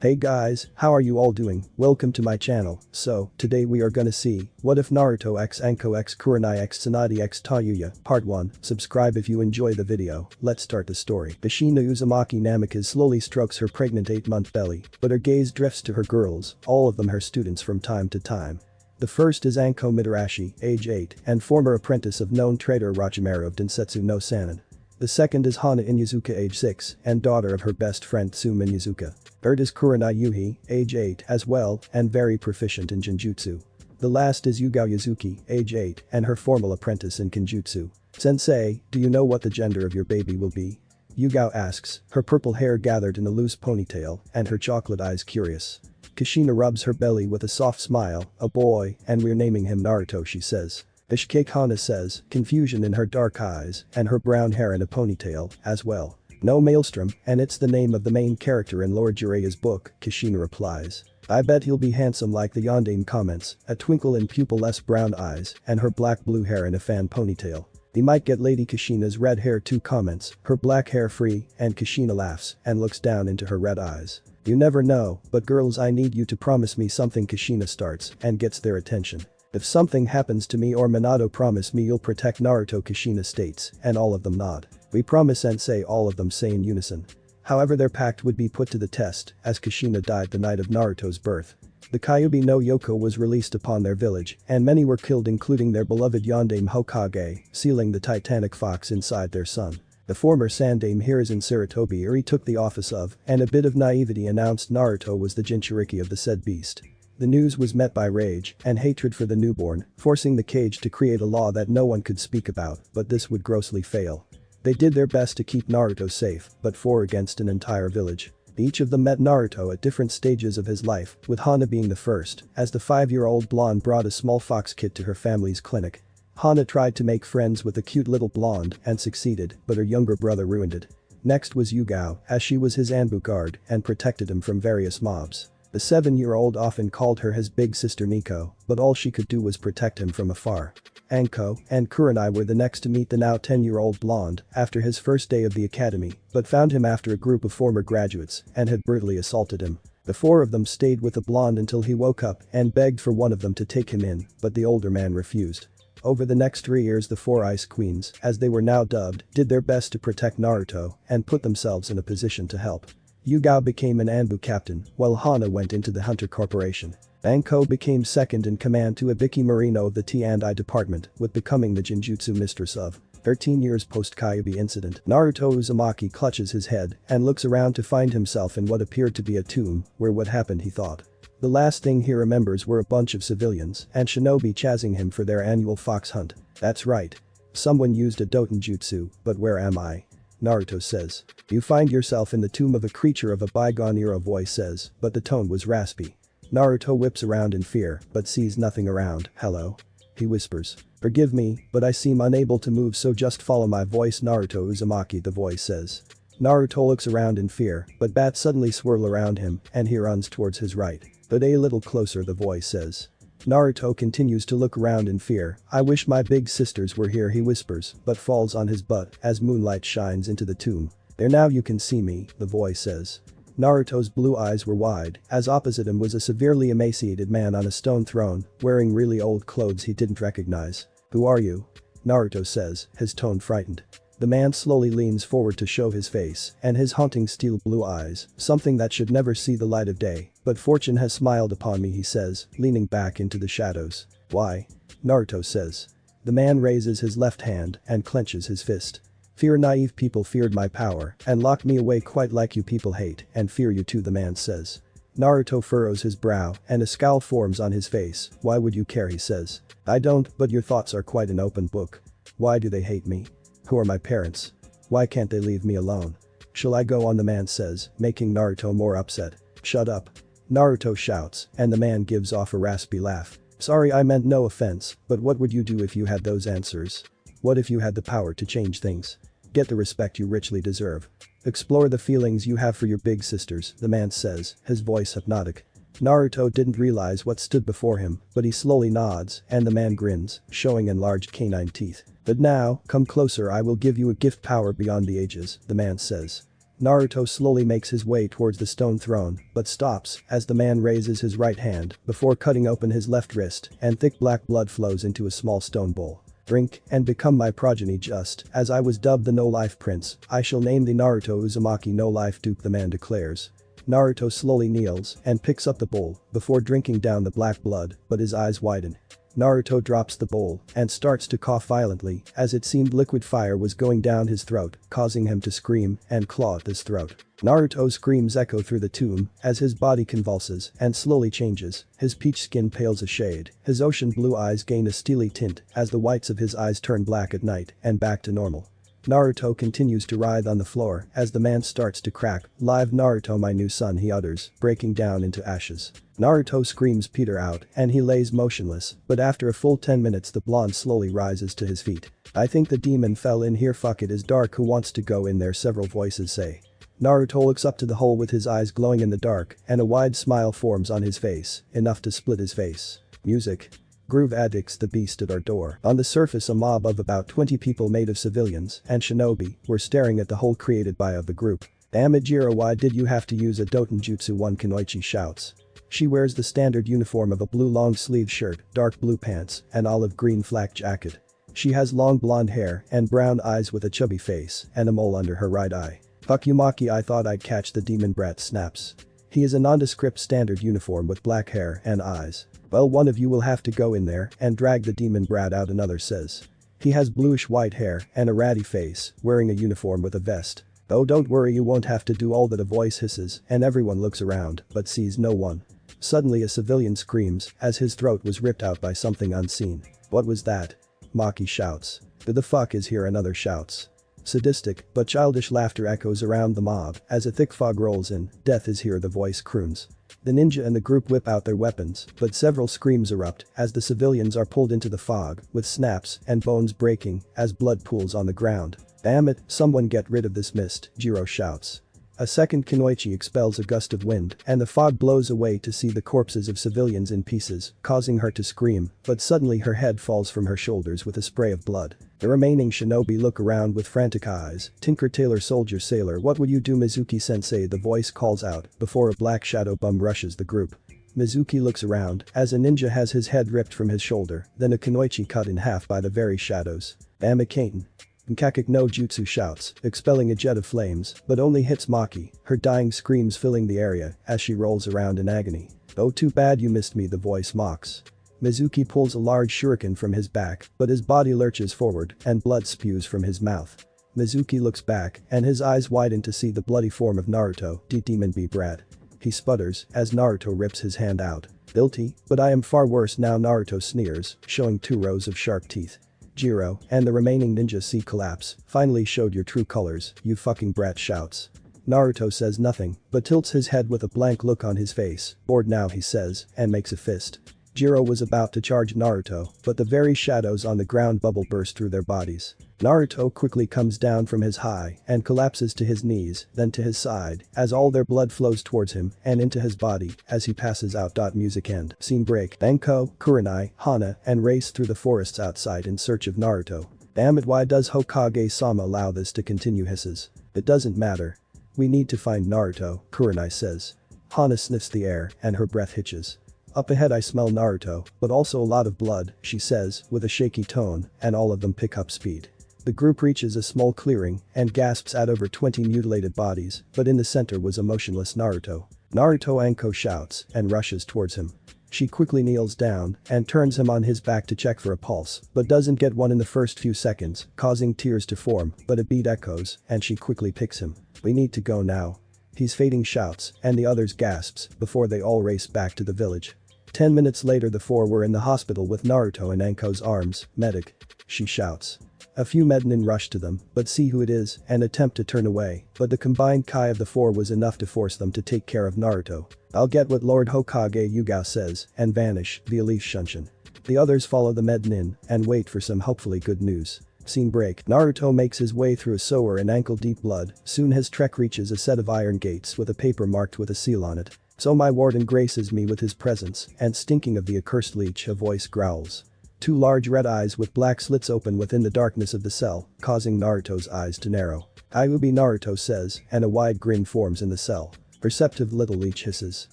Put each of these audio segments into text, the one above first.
Hey guys, how are you all doing? Welcome to my channel. So, today we are gonna see, what if Naruto x Anko x Kurenai x Tsunade x Tayuya, part 1. Subscribe if you enjoy the video. Let's start the story. Kushina Uzumaki Namikaze slowly strokes her pregnant 8-month belly, but her gaze drifts to her girls, all of them her students from time to time. The first is Anko Mitarashi, age 8, and former apprentice of known traitor Orochimaru of Densetsu no Sannin. The second is Hana Inuzuka, age 6, and daughter of her best friend Tsume Inuzuka. Third is Kurenai Yuhi, age 8 as well, and very proficient in Genjutsu. The last is Yugao Yuzuki, age 8, and her formal apprentice in Kenjutsu. Sensei, do you know what the gender of your baby will be? Yugao asks, her purple hair gathered in a loose ponytail, and her chocolate eyes curious. Kushina rubs her belly with a soft smile, a boy, and we're naming him Naruto, she says. Ishike Hana says, confusion in her dark eyes, and her brown hair in a ponytail, as well. No Maelstrom, and it's the name of the main character in Lord Jiraiya's book, Kushina replies. I bet he'll be handsome like the Yondaime comments, a twinkle in pupil-less brown eyes, and her black-blue hair in a fan ponytail. He might get Lady Kushina's red hair too, comments, her black hair free, and Kushina laughs, and looks down into her red eyes. You never know, but girls, I need you to promise me something. Kushina starts, and gets their attention. If something happens to me or Minato, promise me you'll protect Naruto, Kushina states, and all of them nod. We promise, Sensei, all of them say in unison. However, their pact would be put to the test, as Kushina died the night of Naruto's birth. The Kyuubi no Yoko was released upon their village, and many were killed, including their beloved Yondaime Hokage, sealing the titanic fox inside their son. The former Sandaime Hiruzen Sarutobi Eri took the office of, and a bit of naivety announced Naruto was the Jinchuriki of the said beast. The news was met by rage and hatred for the newborn, forcing the cage to create a law that no one could speak about, but this would grossly fail. They did their best to keep Naruto safe, but 4 against an entire village. Each of them met Naruto at different stages of his life, with Hana being the first, as the 5-year-old blonde brought a small fox kit to her family's clinic. Hana tried to make friends with the cute little blonde and succeeded, but her younger brother ruined it. Next was Yugao, as she was his Anbu guard and protected him from various mobs. The 7-year-old often called her his big sister Nico, but all she could do was protect him from afar. Anko and Kurenai were the next to meet the now 10-year-old blonde after his first day of the academy, but found him after a group of former graduates and had brutally assaulted him. The 4 of them stayed with the blonde until he woke up and begged for one of them to take him in, but the older man refused. Over the next 3 years, the 4 Ice Queens, as they were now dubbed, did their best to protect Naruto and put themselves in a position to help. Yugao became an Anbu captain, while Hana went into the Hunter Corporation. Anko became second in command to Ibiki Marino of the T&I department, with becoming the Genjutsu mistress of. 13 years post-Kyuubi incident, Naruto Uzumaki clutches his head and looks around to find himself in what appeared to be a tomb, where what happened, he thought. The last thing he remembers were a bunch of civilians and shinobi chasing him for their annual fox hunt. That's right. Someone used a Dotonjutsu, but where am I? Naruto says. You find yourself in the tomb of a creature of a bygone era, voice says, but the tone was raspy. Naruto whips around in fear, but sees nothing around. Hello? He whispers. Forgive me, but I seem unable to move, so just follow my voice, Naruto Uzumaki, the voice says. Naruto looks around in fear, but bats suddenly swirl around him, and he runs towards his right. But a little closer, the voice says. Naruto continues to look around in fear. I wish my big sisters were here, he whispers, but falls on his butt as moonlight shines into the tomb. There, now you can see me, the voice says. Naruto's blue eyes were wide, as opposite him was a severely emaciated man on a stone throne, wearing really old clothes he didn't recognize. Who are you? Naruto says, his tone frightened. The man slowly leans forward to show his face and his haunting steel blue eyes, something that should never see the light of day, but fortune has smiled upon me, he says, leaning back into the shadows. Why? Naruto says. The man raises his left hand and clenches his fist. Fear, naive people feared my power and locked me away, quite like you people hate and fear you too, the man says. Naruto furrows his brow and a scowl forms on his face. Why would you care, he says. I don't, but your thoughts are quite an open book. Why do they hate me? Who are my parents? Why can't they leave me alone? Shall I go on, the man says, making Naruto more upset. Shut up. Naruto shouts, and the man gives off a raspy laugh. Sorry, I meant no offense, but what would you do if you had those answers? What if you had the power to change things? Get the respect you richly deserve. Explore the feelings you have for your big sisters, the man says, his voice hypnotic. Naruto didn't realize what stood before him, but he slowly nods, and the man grins, showing enlarged canine teeth. But now, come closer, I will give you a gift, power beyond the ages, the man says. Naruto slowly makes his way towards the stone throne, but stops as the man raises his right hand before cutting open his left wrist and thick black blood flows into a small stone bowl. Drink and become my progeny just as I was dubbed the no-life prince, I shall name thee Naruto Uzumaki no-life Duke, the man declares. Naruto slowly kneels and picks up the bowl before drinking down the black blood, but his eyes widen. Naruto drops the bowl and starts to cough violently as it seemed liquid fire was going down his throat, causing him to scream and claw at his throat. Naruto's screams echo through the tomb as his body convulses and slowly changes, his peach skin pales a shade, his ocean blue eyes gain a steely tint as the whites of his eyes turn black at night and back to normal. Naruto continues to writhe on the floor as the man starts to crack. Live Naruto, my new son, he utters, breaking down into ashes. Naruto screams Peter out and he lays motionless, but after a full 10 minutes the blonde slowly rises to his feet. I think the demon fell in here, fuck it is dark, who wants to go in there, several voices say. Naruto looks up to the hole with his eyes glowing in the dark and a wide smile forms on his face, enough to split his face. Music. Groove addicts, the beast at our door. On the surface a mob of about 20 people made of civilians and shinobi were staring at the hole created by the group. Damn it Jiro, why did you have to use a dotenjutsu, one Kunoichi shouts. She wears the standard uniform of a blue long sleeve shirt, dark blue pants, and olive green flak jacket. She has long blonde hair and brown eyes with a chubby face and a mole under her right eye. Fuck you Maki, I thought I'd catch the demon brat, snaps. He is a nondescript standard uniform with black hair and eyes. Well, one of you will have to go in there and drag the demon brat out, another says. He has bluish white hair and a ratty face, wearing a uniform with a vest. Oh, don't worry, you won't have to do all that, a voice hisses and everyone looks around but sees no one. Suddenly a civilian screams as his throat was ripped out by something unseen. What was that? Maki shouts. Who the fuck is here, another shouts. Sadistic but childish laughter echoes around the mob as a thick fog rolls in. Death is here, the voice croons. The ninja and the group whip out their weapons, but several screams erupt as the civilians are pulled into the fog, with snaps and bones breaking as blood pools on the ground. Damn it, someone get rid of this mist, Jiro shouts. A second Kunoichi expels a gust of wind and the fog blows away to see the corpses of civilians in pieces, causing her to scream, but suddenly her head falls from her shoulders with a spray of blood. The remaining shinobi look around with frantic eyes. Tinker, tailor, soldier, sailor, what would you do, Mizuki-sensei, the voice calls out before a black shadow bum rushes the group. Mizuki looks around as a ninja has his head ripped from his shoulder, then a Kunoichi cut in half by the very shadows. Amikaten. Nkakik no jutsu shouts, expelling a jet of flames, but only hits Maki, her dying screams filling the area as she rolls around in agony. Oh, too bad you missed me, the voice mocks. Mizuki pulls a large shuriken from his back, but his body lurches forward and blood spews from his mouth. Mizuki looks back and his eyes widen to see the bloody form of Naruto, demon B brat. He sputters as Naruto rips his hand out. Guilty, but I am far worse now, Naruto sneers, showing 2 rows of sharp teeth. Jiro and the remaining ninja see collapse. Finally showed your true colors, you fucking brat, shouts. Naruto says nothing, but tilts his head with a blank look on his face. Bored now, he says, and makes a fist. Jiro was about to charge Naruto, but the very shadows on the ground bubble burst through their bodies. Naruto quickly comes down from his high and collapses to his knees, then to his side, as all their blood flows towards him and into his body as he passes out. Music end. Scene break. Anko, Kurenai, Hana, and race through the forests outside in search of Naruto. Damn it, why does Hokage-sama allow this to continue, hisses. It doesn't matter. We need to find Naruto, Kurenai says. Hana sniffs the air and her breath hitches. Up ahead I smell Naruto, but also a lot of blood, she says, with a shaky tone, and all of them pick up speed. The group reaches a small clearing and gasps at over 20 mutilated bodies, but in the center was a motionless Naruto. Naruto, Anko shouts and rushes towards him. She quickly kneels down and turns him on his back to check for a pulse, but doesn't get one in the first few seconds, causing tears to form, but a beat echoes and she quickly picks him. We need to go now. He's fading, shouts, and the others gasps before they all race back to the village. 10 minutes later the 4 were in the hospital with Naruto in Anko's arms. Medic. She shouts. A few Mednin rush to them, but see who it is and attempt to turn away, but the combined Kai of the 4 was enough to force them to take care of Naruto. I'll get what Lord Hokage Yuga says and vanish via leaf shunshin. The others follow the Mednin and wait for some hopefully good news. Scene break. Naruto makes his way through a sewer in ankle-deep blood. Soon his trek reaches a set of iron gates with a paper marked with a seal on it. So my warden graces me with his presence, and stinking of the accursed leech, a voice growls. 2 large red eyes with black slits open within the darkness of the cell, causing Naruto's eyes to narrow. Kyuubi, Naruto says, and a wide grin forms in the cell. Perceptive little leech hisses.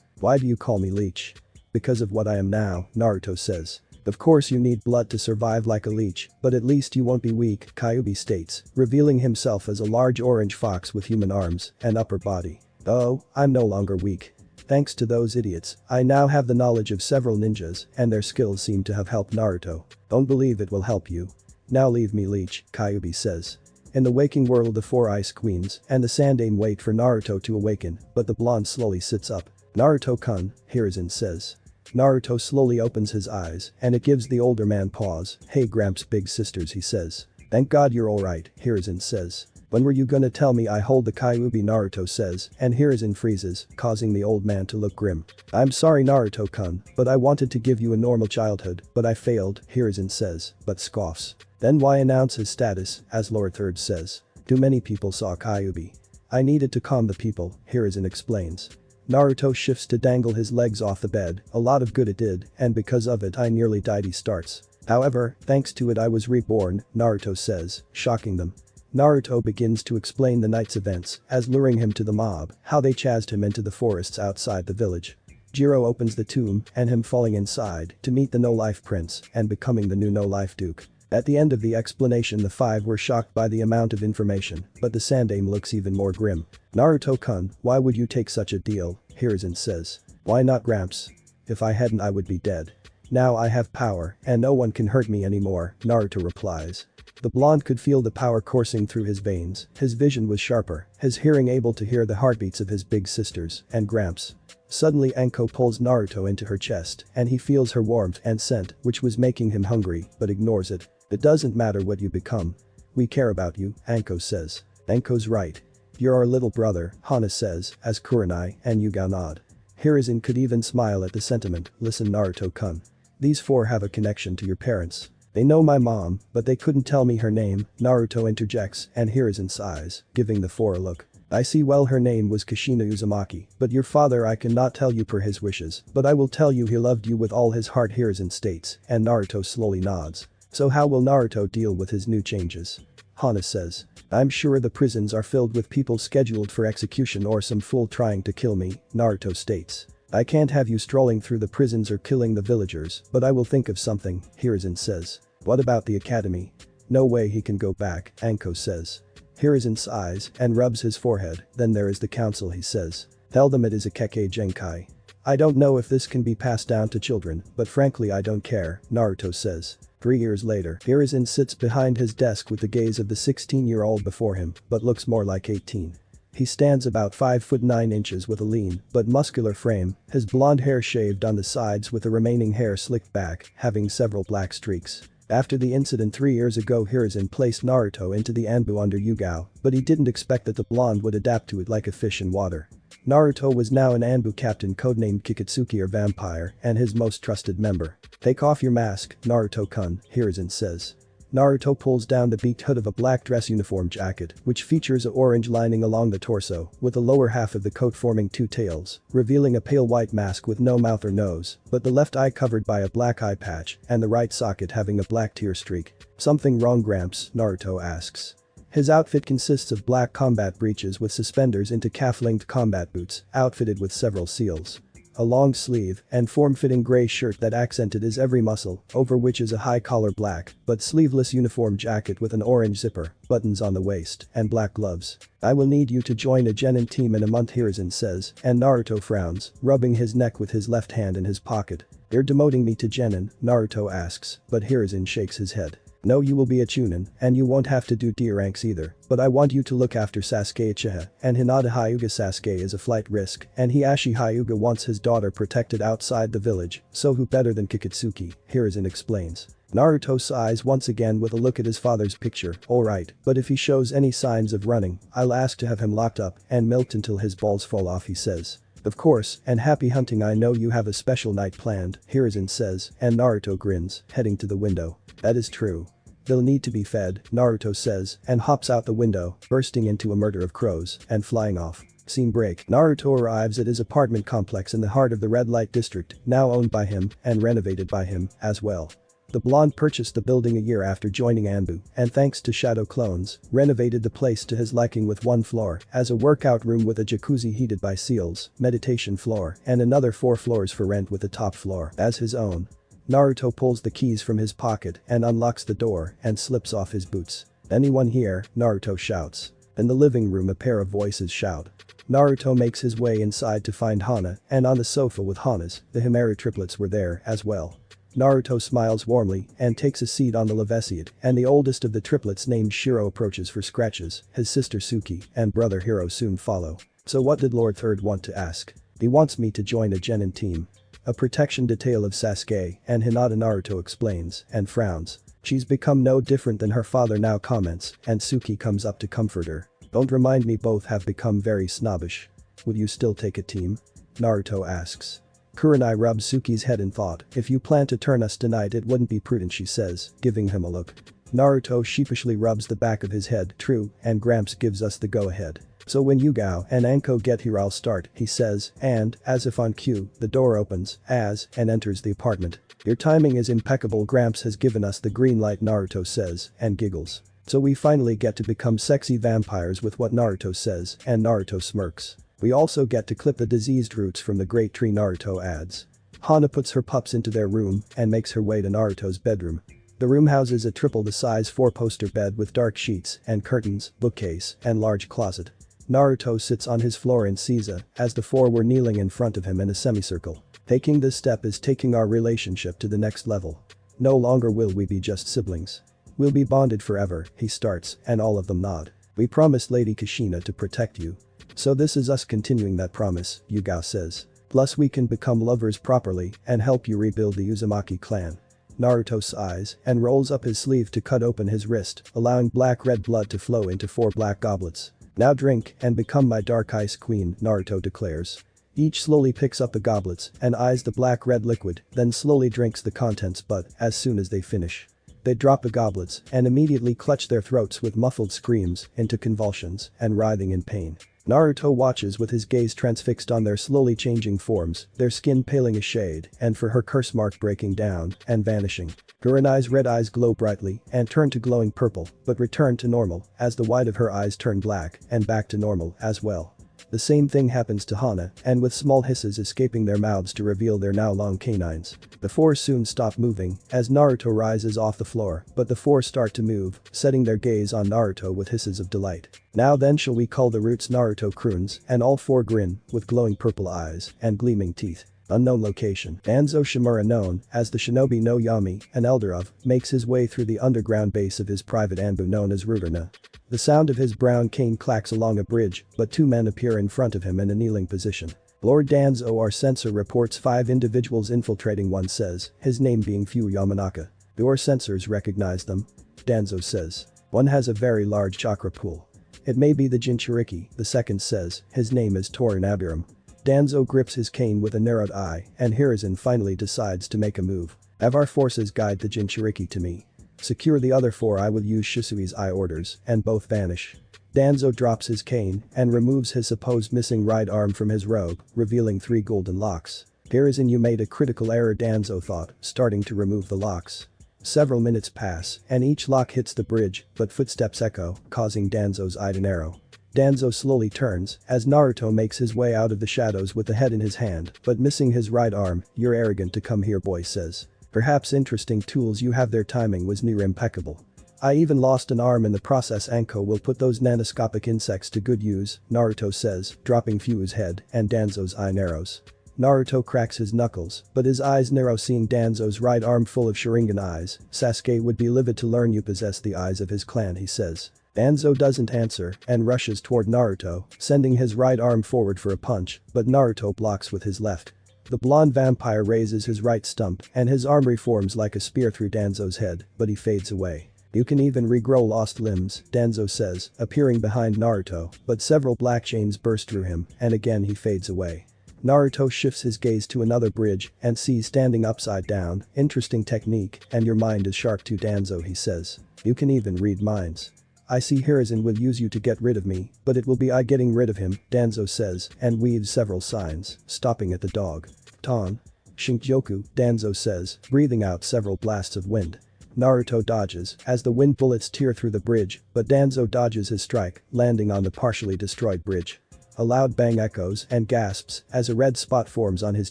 Why do you call me leech? Because of what I am now, Naruto says. Of course you need blood to survive like a leech, but at least you won't be weak, Kyuubi states, revealing himself as a large orange fox with human arms and upper body. Oh, I'm no longer weak. Thanks to those idiots, I now have the knowledge of several ninjas, and their skills seem to have helped Naruto. Don't believe it will help you. Now leave me, leech, Kyuubi says. In the waking world, the four ice queens and the Sandaime wait for Naruto to awaken, but the blonde slowly sits up. Naruto-kun, Hiruzen says. Naruto slowly opens his eyes, and it gives the older man pause. Hey Gramps, big sisters, he says. Thank God you're alright, Hiruzen says. When were you gonna tell me I hold the Kyuubi, Naruto says, and Hiruzen freezes, causing the old man to look grim. I'm sorry Naruto-kun, but I wanted to give you a normal childhood, but I failed, Hiruzen says, but scoffs. Then why announce his status, as Lord Third says. Too many people saw Kyuubi. I needed to calm the people, Hiruzen explains. Naruto shifts to dangle his legs off the bed, a lot of good it did, and because of it I nearly died, he starts. However, thanks to it I was reborn, Naruto says, shocking them. Naruto begins to explain the night's events, as luring him to the mob, how they chased him into the forests outside the village. Jiro opens the tomb, and him falling inside, to meet the no-life prince, and becoming the new no-life duke. At the end of the explanation the five were shocked by the amount of information, but the Sandaime looks even more grim. Naruto-kun, why would you take such a deal? Hiruzen says. Why not Gramps? If I hadn't I would be dead. Now I have power, and no one can hurt me anymore, Naruto replies. The blonde could feel the power coursing through his veins, his vision was sharper, his hearing able to hear the heartbeats of his big sisters and Gramps. Suddenly Anko pulls Naruto into her chest, and he feels her warmth and scent, which was making him hungry, but ignores it. It doesn't matter what you become. We care about you, Anko says. Anko's right. You're our little brother, Hana says, as Kurenai and Yuga nod. Hiruzen could even smile at the sentiment. Listen Naruto-kun. These four have a connection to your parents. They know my mom, but they couldn't tell me her name, Naruto interjects, and Hiruzen sighs, giving the four a look. I see, well, her name was Kushina Uzumaki, but your father I cannot tell you per his wishes, but I will tell you he loved you with all his heart, Hiruzen states, and Naruto slowly nods. So how will Naruto deal with his new changes? Hana says. I'm sure the prisons are filled with people scheduled for execution or some fool trying to kill me, Naruto states. I can't have you strolling through the prisons or killing the villagers, but I will think of something, Hiruzen says. What about the academy? No way he can go back, Anko says. Hiruzen sighs and rubs his forehead. Then there is the council, he says. Tell them it is a Kekkei Genkai. I don't know if this can be passed down to children, but frankly I don't care, Naruto says. 3 years later, Hiruzen sits behind his desk with the gaze of the 16-year-old before him, but looks more like 18. He stands about 5 foot 9 inches with a lean but muscular frame, his blonde hair shaved on the sides with the remaining hair slicked back, having several black streaks. After the incident 3 years ago, Hiruzen placed Naruto into the Anbu under Yugao, but he didn't expect that the blonde would adapt to it like a fish in water. Naruto was now an Anbu captain codenamed Kikitsuki or Vampire and his most trusted member. Take off your mask, Naruto-kun, Hiruzen says. Naruto pulls down the beaked hood of a black dress uniform jacket, which features an orange lining along the torso, with the lower half of the coat forming 2 tails, revealing a pale white mask with no mouth or nose, but the left eye covered by a black eye patch, and the right socket having a black tear streak. Something wrong, Gramps? Naruto asks. His outfit consists of black combat breeches with suspenders into calf-length combat boots, outfitted with several seals. A long sleeve and form-fitting gray shirt that accented his every muscle, over which is a high-collar black but sleeveless uniform jacket with an orange zipper, buttons on the waist, and black gloves. I will need you to join a genin team in a month, Hiruzen says, and Naruto frowns, rubbing his neck with his left hand in his pocket. You're demoting me to genin, Naruto asks, but Hiruzen shakes his head. No, you will be a Chunin, and you won't have to do D ranks either, but I want you to look after Sasuke Uchiha, and Hinata Hyuga. Sasuke is a flight risk, and Hiashi Hyuga wants his daughter protected outside the village, so who better than Kikitsuki, Hiruzen explains. Naruto sighs once again with a look at his father's picture. Alright, but if he shows any signs of running, I'll ask to have him locked up and milked until his balls fall off, he says. Of course, and happy hunting. I know you have a special night planned, Hiruzen says, and Naruto grins, heading to the window. That is true. They'll need to be fed, Naruto says, and hops out the window, bursting into a murder of crows and flying off. Scene break. Naruto arrives at his apartment complex in the heart of the red light district, now owned by him and renovated by him as well. The blonde purchased the building a year after joining Anbu, and thanks to shadow clones, renovated the place to his liking with one floor as a workout room with a jacuzzi heated by seals, meditation floor, and another 4 floors for rent with the top floor as his own. Naruto pulls the keys from his pocket and unlocks the door and slips off his boots. "Anyone here?" Naruto shouts. In the living room a pair of voices shout. Naruto makes his way inside to find Hana, and on the sofa with Hana's, the Himera triplets were there as well. Naruto smiles warmly and takes a seat on the Levesiad, and the oldest of the triplets named Shiro approaches for scratches. His sister Suki and brother Hiro soon follow. "So what did Lord Third want to ask?" "He wants me to join a genin team." A protection detail of Sasuke and Hinata, Naruto explains and frowns. "She's become no different than her father now," comments, and Suki comes up to comfort her. "Don't remind me, both have become very snobbish." "Would you still take a team?" Naruto asks. Kurenai rubs Suki's head in thought. "If you plan to turn us tonight it wouldn't be prudent," she says, giving him a look. Naruto sheepishly rubs the back of his head. "True, and Gramps gives us the go-ahead. So when Yugao and Anko get here I'll start," he says, and, as if on cue, the door opens and enters the apartment. "Your timing is impeccable, Gramps has given us the green light," Naruto says, and giggles. "So we finally get to become sexy vampires with what?" Naruto says, and Naruto smirks. "We also get to clip the diseased roots from the great tree," Naruto adds. Hana puts her pups into their room and makes her way to Naruto's bedroom. The room houses a triple the size 4-poster bed with dark sheets and curtains, bookcase, and large closet. Naruto sits on his floor in Caesar as the 4 were kneeling in front of him in a semicircle. "Taking this step is taking our relationship to the next level. No longer will we be just siblings. We'll be bonded forever," he starts, and all of them nod. "We promised Lady Kushina to protect you. So this is us continuing that promise," Yugao says. "Plus we can become lovers properly and help you rebuild the Uzumaki clan." Naruto sighs and rolls up his sleeve to cut open his wrist, allowing black-red blood to flow into 4 black goblets. "Now drink and become my dark ice queen," Naruto declares. Each slowly picks up the goblets and eyes the black-red liquid, then slowly drinks the contents, but as soon as they finish, they drop the goblets and immediately clutch their throats with muffled screams into convulsions and writhing in pain. Naruto watches with his gaze transfixed on their slowly changing forms, their skin paling a shade, and for her curse mark breaking down and vanishing. Kurenai's red eyes glow brightly and turn to glowing purple, but return to normal as the white of her eyes turn black and back to normal as well. The same thing happens to Hana, and with small hisses escaping their mouths to reveal their now long canines. The 4 soon stop moving as Naruto rises off the floor, but the 4 start to move, setting their gaze on Naruto with hisses of delight. "Now then shall we call the roots," Naruto croons, and all 4 grin with glowing purple eyes and gleaming teeth. Unknown location. Danzo Shimura, known as the Shinobi no Yami, an elder of, makes his way through the underground base of his private Anbu known as Ruderna. The sound of his brown cane clacks along a bridge, but 2 men appear in front of him in a kneeling position. Lord Danzo, our censor, reports 5 individuals infiltrating, one says, his name being Fu Yamanaka. "Your censors recognize them?" Danzo says. "One has a very large chakra pool. It may be the Jinchuriki," the second says, his name is Torin Abiram. Danzo grips his cane with a narrowed eye, and Hiruzen finally decides to make a move. "Have our forces guide the Jinchuriki to me. Secure the other 4, I will use Shisui's eye orders," and both vanish. Danzo drops his cane and removes his supposed missing right arm from his robe, revealing 3 golden locks. "Hiruzen, you made a critical error," Danzo thought, starting to remove the locks. Several minutes pass, and each lock hits the bridge, but footsteps echo, causing Danzo's eye to narrow. Danzo slowly turns as Naruto makes his way out of the shadows with the head in his hand, but missing his right arm. "You're arrogant to come here," boy says. "Perhaps interesting tools you have, their timing was near impeccable. I even lost an arm in the process. Anko will put those nanoscopic insects to good use," Naruto says, dropping Fu's head, and Danzo's eye narrows. Naruto cracks his knuckles, but his eyes narrow seeing Danzo's right arm full of Sharingan eyes. "Sasuke would be livid to learn you possess the eyes of his clan," he says. Danzo doesn't answer and rushes toward Naruto, sending his right arm forward for a punch, but Naruto blocks with his left. The blonde vampire raises his right stump and his arm reforms like a spear through Danzo's head, but he fades away. "You can even regrow lost limbs," Danzo says, appearing behind Naruto, but several black chains burst through him, and again he fades away. Naruto shifts his gaze to another bridge and sees standing upside down. "Interesting technique, and your mind is sharp too, Danzo," he says. "You can even read minds. I see Hiruzen will use you to get rid of me, but it will be I getting rid of him," Danzo says, and weaves several signs, stopping at the dog. "Ton." Shinkyoku, Danzo says, breathing out several blasts of wind. Naruto dodges as the wind bullets tear through the bridge, but Danzo dodges his strike, landing on the partially destroyed bridge. A loud bang echoes and gasps as a red spot forms on his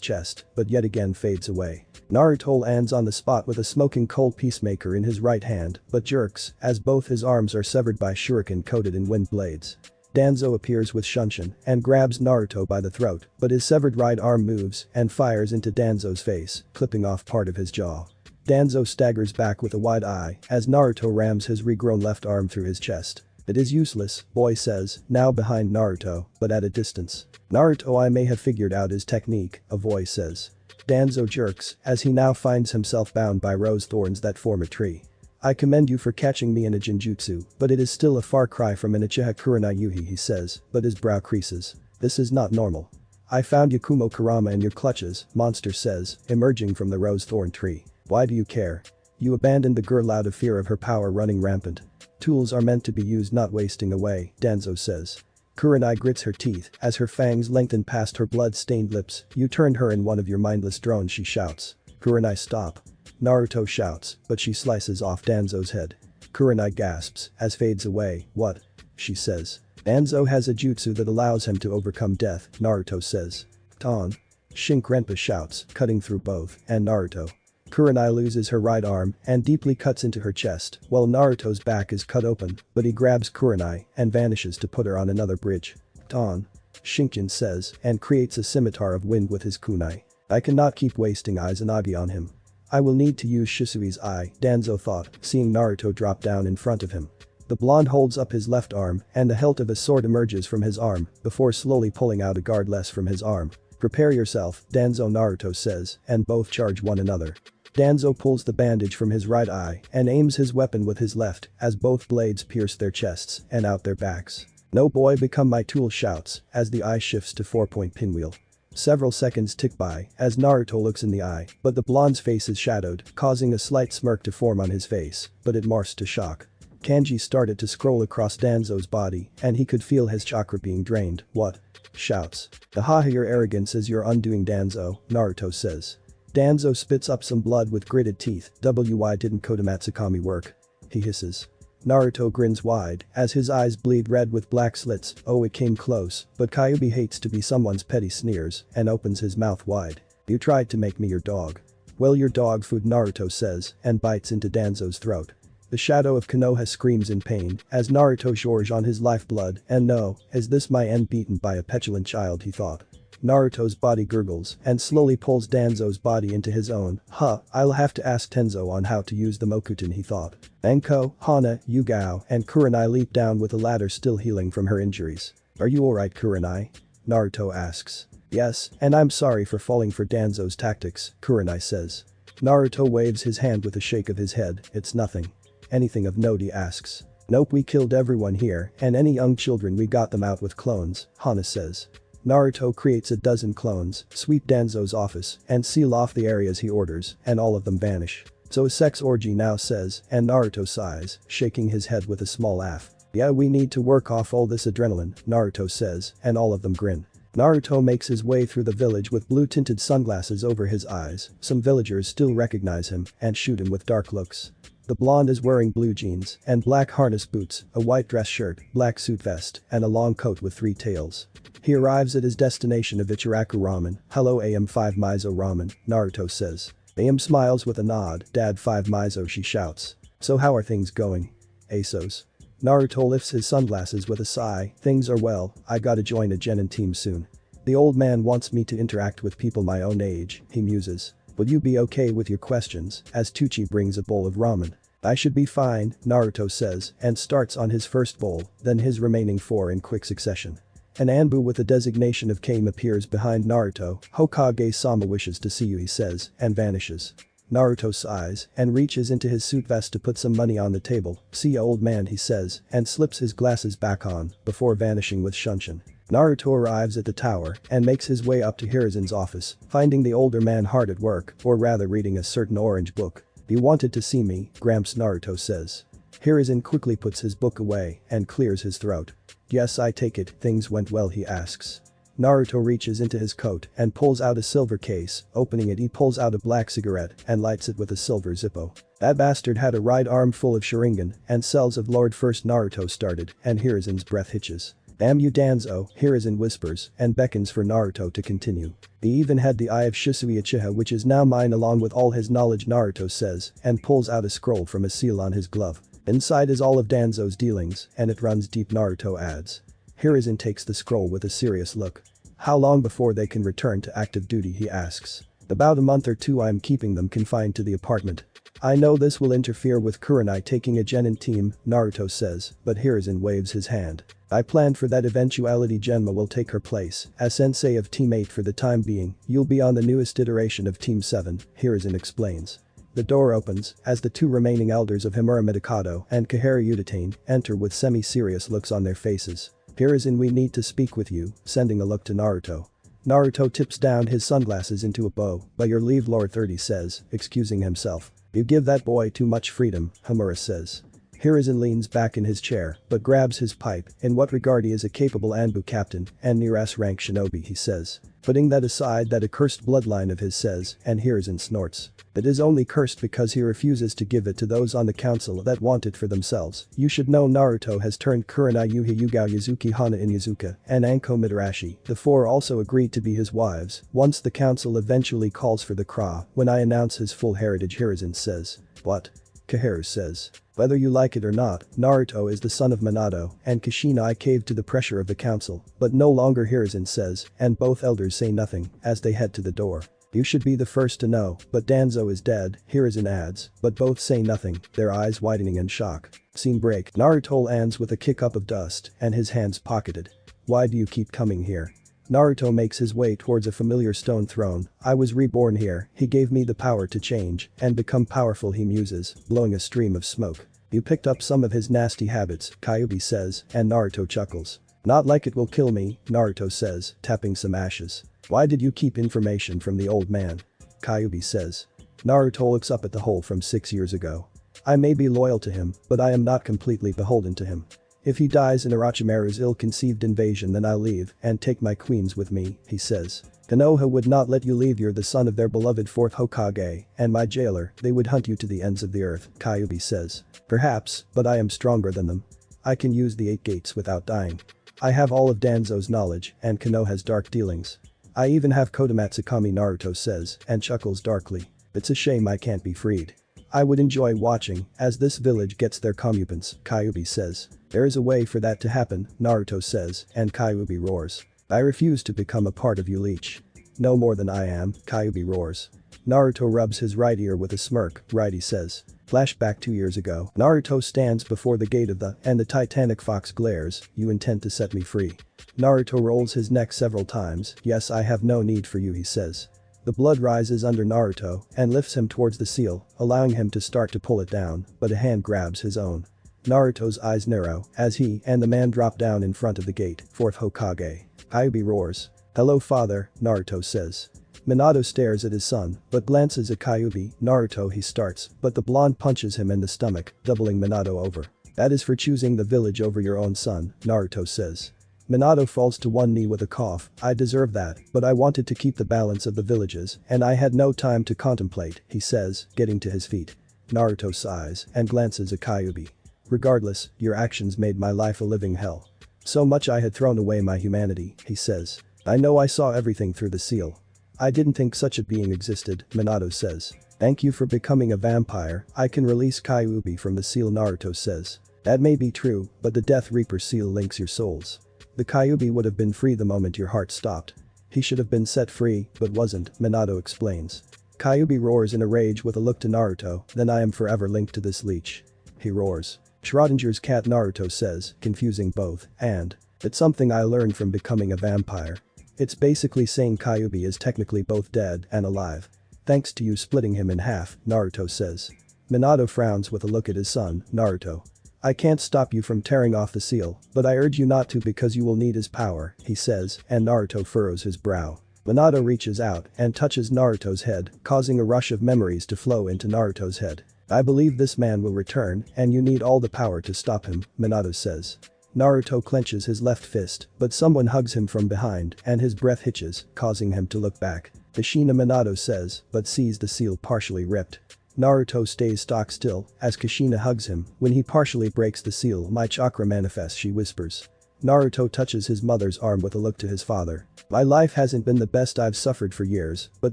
chest, but yet again fades away. Naruto lands on the spot with a smoking coal peacemaker in his right hand, but jerks as both his arms are severed by shuriken coated in wind blades. Danzo appears with Shunshin and grabs Naruto by the throat, but his severed right arm moves and fires into Danzo's face, clipping off part of his jaw. Danzo staggers back with a wide eye as Naruto rams his regrown left arm through his chest. "It is useless," boy says, now behind Naruto, but at a distance. "Naruto, I may have figured out his technique," a voice says. Danzo jerks as he now finds himself bound by rose thorns that form a tree. "I commend you for catching me in a genjutsu, but it is still a far cry from an Uchiha Kurenai Yuhi," he says, but his brow creases. "This is not normal." "I found Yakumo Kurama in your clutches," Monster says, emerging from the rose thorn tree. "Why do you care? You abandoned the girl out of fear of her power running rampant. Tools are meant to be used, not wasting away," Danzo says. Kurenai grits her teeth as her fangs lengthen past her blood-stained lips. "You turned her in one of your mindless drones," she shouts. Kurenai, "Stop." Naruto shouts, but she slices off Danzo's head. Kurenai gasps as fades away. "What?" she says. "Danzo has a jutsu that allows him to overcome death," Naruto says. "Ton." Shinrenpa shouts, cutting through both and Naruto. Kurenai loses her right arm and deeply cuts into her chest, while Naruto's back is cut open, but he grabs Kurenai and vanishes to put her on another bridge. "Ton." Shinkin says and creates a scimitar of wind with his kunai. "I cannot keep wasting Izanagi on him. I will need to use Shisui's eye," Danzo thought, seeing Naruto drop down in front of him. The blonde holds up his left arm and the hilt of a sword emerges from his arm before slowly pulling out a guard less from his arm. "Prepare yourself," Danzo Naruto says, and both charge one another. Danzo pulls the bandage from his right eye and aims his weapon with his left as both blades pierce their chests and out their backs. "No, boy, become my tool," shouts as the eye shifts to 4-point pinwheel. Several seconds tick by as Naruto looks in the eye, but the blonde's face is shadowed, causing a slight smirk to form on his face, but it morphs to shock. Kanji started to scroll across Danzo's body and he could feel his chakra being drained. "What?" shouts. "Ahaha, your arrogance is your undoing, Danzo," Naruto says. Danzo spits up some blood with gritted teeth. "Why didn't Kotomatsukami work?" he hisses. Naruto grins wide as his eyes bleed red with black slits. "Oh, it came close, but Kyuubi hates to be someone's petty sneers," and opens his mouth wide. "You tried to make me your dog." "Well, your dog food," Naruto says and bites into Danzo's throat. The shadow of Konoha screams in pain as Naruto gorges on his lifeblood, and no, is this my end, beaten by a petulant child, he thought. Naruto's body gurgles and slowly pulls Danzo's body into his own. I'll have to ask Tenzo on how to use the Mokuton, he thought. Anko, Hana, Yugao, and Kurenai leap down with the latter still healing from her injuries. "Are you alright, Kurenai?" Naruto asks. "Yes, and I'm sorry for falling for Danzo's tactics," Kurenai says. Naruto waves his hand with a shake of his head. "It's nothing." "Anything of note?" he asks. "Nope, we killed everyone here, and any young children we got them out with clones," Hana says. Naruto creates a dozen clones, sweep Danzo's office, and seal off the areas he orders, and all of them vanish. "So a sex orgy now," says, and Naruto sighs, shaking his head with a small laugh. "Yeah, we need to work off all this adrenaline," Naruto says, and all of them grin. Naruto makes his way through the village with blue-tinted sunglasses over his eyes. Some villagers still recognize him and shoot him with dark looks. The blonde is wearing blue jeans and black harness boots, a white dress shirt, black suit vest, and a long coat with 3 tails. He arrives at his destination of Ichiraku Ramen. "Hello, AM5 Mizo Ramen," Naruto says. AM smiles with a nod. "Dad 5 Mizo," she shouts. "So how are things going?" "ASOS." Naruto lifts his sunglasses with a sigh. "Things are well, I gotta join a genin team soon. The old man wants me to interact with people my own age," he muses. "Will you be okay with your questions?" as Tucci brings a bowl of ramen. "I should be fine," Naruto says and starts on his first bowl, then his remaining 4 in quick succession. An Anbu with the designation of Kame appears behind Naruto. "Hokage-sama wishes to see you," he says, and vanishes. Naruto sighs and reaches into his suit vest to put some money on the table. "See ya, old man," he says, and slips his glasses back on before vanishing with Shunshin. Naruto arrives at the tower and makes his way up to Hirazen's office, finding the older man hard at work, or rather reading a certain orange book. "You wanted to see me," Gramps Naruto says. Hirazen quickly puts his book away and clears his throat. "Yes, I take it, things went well," he asks. Naruto reaches into his coat and pulls out a silver case, opening it he pulls out a black cigarette and lights it with a silver Zippo. That bastard had a right arm full of Sharingan and cells of Lord First Naruto started and Hiruzen's breath hitches. Damn you Danzo, Hiruzen whispers and beckons for Naruto to continue. He even had the eye of Shisui Uchiha which is now mine along with all his knowledge Naruto says and pulls out a scroll from a seal on his glove. Inside is all of Danzo's dealings and it runs deep Naruto adds. Hiruzen takes the scroll with a serious look. How long before they can return to active duty he asks. About a month or two I'm keeping them confined to the apartment. I know this will interfere with Kurenai taking a Genin team, Naruto says, but Hiruzen waves his hand. I planned for that eventuality Genma will take her place, as sensei of Team 8 for the time being, you'll be on the newest iteration of Team 7, Hiruzen explains. The door opens, as the two remaining elders of Himura Midokado and Kaharu Udatane enter with semi-serious looks on their faces. Hiruzen we need to speak with you, sending a look to Naruto. Naruto tips down his sunglasses into a bow, by your leave Lord 30 says, excusing himself. You give that boy too much freedom, Himura says. Hiruzen leans back in his chair, but grabs his pipe, in what regard he is a capable Anbu captain and near S-rank shinobi he says. Putting that aside that accursed bloodline of his says, and Hiruzen snorts. It is only cursed because he refuses to give it to those on the council that want it for themselves. You should know Naruto has turned Kurenai Yuhi Yugao Yazuki Hana in Yazuka and Anko Midarashi. The four also agreed to be his wives once the council eventually calls for the Kra when I announce his full heritage Hiruzen says. What? Kaharu says. Whether you like it or not, Naruto is the son of Minato and Kurenai caved to the pressure of the council, but no longer Hiruzen says, and both elders say nothing as they head to the door. You should be the first to know, but Danzo is dead, Hiruzen adds, but both say nothing, their eyes widening in shock. Scene break. Naruto lands with a kick up of dust and his hands pocketed. Why do you keep coming here? Naruto makes his way towards a familiar stone throne. I was reborn here, he gave me the power to change and become powerful he muses, blowing a stream of smoke. You picked up some of his nasty habits, Kyuubi says, and Naruto chuckles. Not like it will kill me, Naruto says, tapping some ashes. Why did you keep information from the old man? Kyuubi says. Naruto looks up at the hole from 6 years ago. I may be loyal to him, but I am not completely beholden to him. If he dies in Orochimaru's ill-conceived invasion then I'll leave and take my queens with me, he says. Konoha would not let you leave, you're the son of their beloved 4th Hokage and my jailer, they would hunt you to the ends of the earth, Kyuubi says. Perhaps, but I am stronger than them. I can use the 8 gates without dying. I have all of Danzo's knowledge and Konoha's dark dealings. I even have Kodomatsukami Naruto says and chuckles darkly. It's a shame I can't be freed. I would enjoy watching as this village gets their comeuppance, Kyuubi says. There is a way for that to happen, Naruto says, and Kyuubi roars. I refuse to become a part of you leech. No more than I am, Kyuubi roars. Naruto rubs his right ear with a smirk, right he says. Flashback 2 years ago, Naruto stands before the gate of and the Titanic Fox glares, you intend to set me free. Naruto rolls his neck several times, yes I have no need for you he says. The blood rises under Naruto and lifts him towards the seal, allowing him to start to pull it down, but a hand grabs his own. Naruto's eyes narrow as he and the man drop down in front of the gate, 4th Hokage. Kyuubi roars. Hello father, Naruto says. Minato stares at his son, but glances at Kyuubi, Naruto he starts, but the blonde punches him in the stomach, doubling Minato over. That is for choosing the village over your own son, Naruto says. Minato falls to one knee with a cough, I deserve that, but I wanted to keep the balance of the villages and I had no time to contemplate, he says, getting to his feet. Naruto sighs and glances at Kyuubi. Regardless, your actions made my life a living hell. So much I had thrown away my humanity, he says. I know I saw everything through the seal. I didn't think such a being existed, Minato says. Thank you for becoming a vampire, I can release Kyuubi from the seal Naruto says. That may be true, but the Death Reaper seal links your souls. The Kyuubi would have been free the moment your heart stopped. He should have been set free, but wasn't, Minato explains. Kyuubi roars in a rage with a look to Naruto, then I am forever linked to this leech. He roars. Schrodinger's cat Naruto says, confusing both, and. It's something I learned from becoming a vampire. It's basically saying Kyuubi is technically both dead and alive. Thanks to you splitting him in half, Naruto says. Minato frowns with a look at his son, Naruto. I can't stop you from tearing off the seal, but I urge you not to because you will need his power, he says, and Naruto furrows his brow. Minato reaches out and touches Naruto's head, causing a rush of memories to flow into Naruto's head. I believe this man will return and you need all the power to stop him, Minato says. Naruto clenches his left fist, but someone hugs him from behind and his breath hitches, causing him to look back. Kushina Minato says, but sees the seal partially ripped. Naruto stays stock still as Kushina hugs him. When he partially breaks the seal, my chakra manifests, she whispers. Naruto touches his mother's arm with a look to his father. My life hasn't been the best, I've suffered for years, but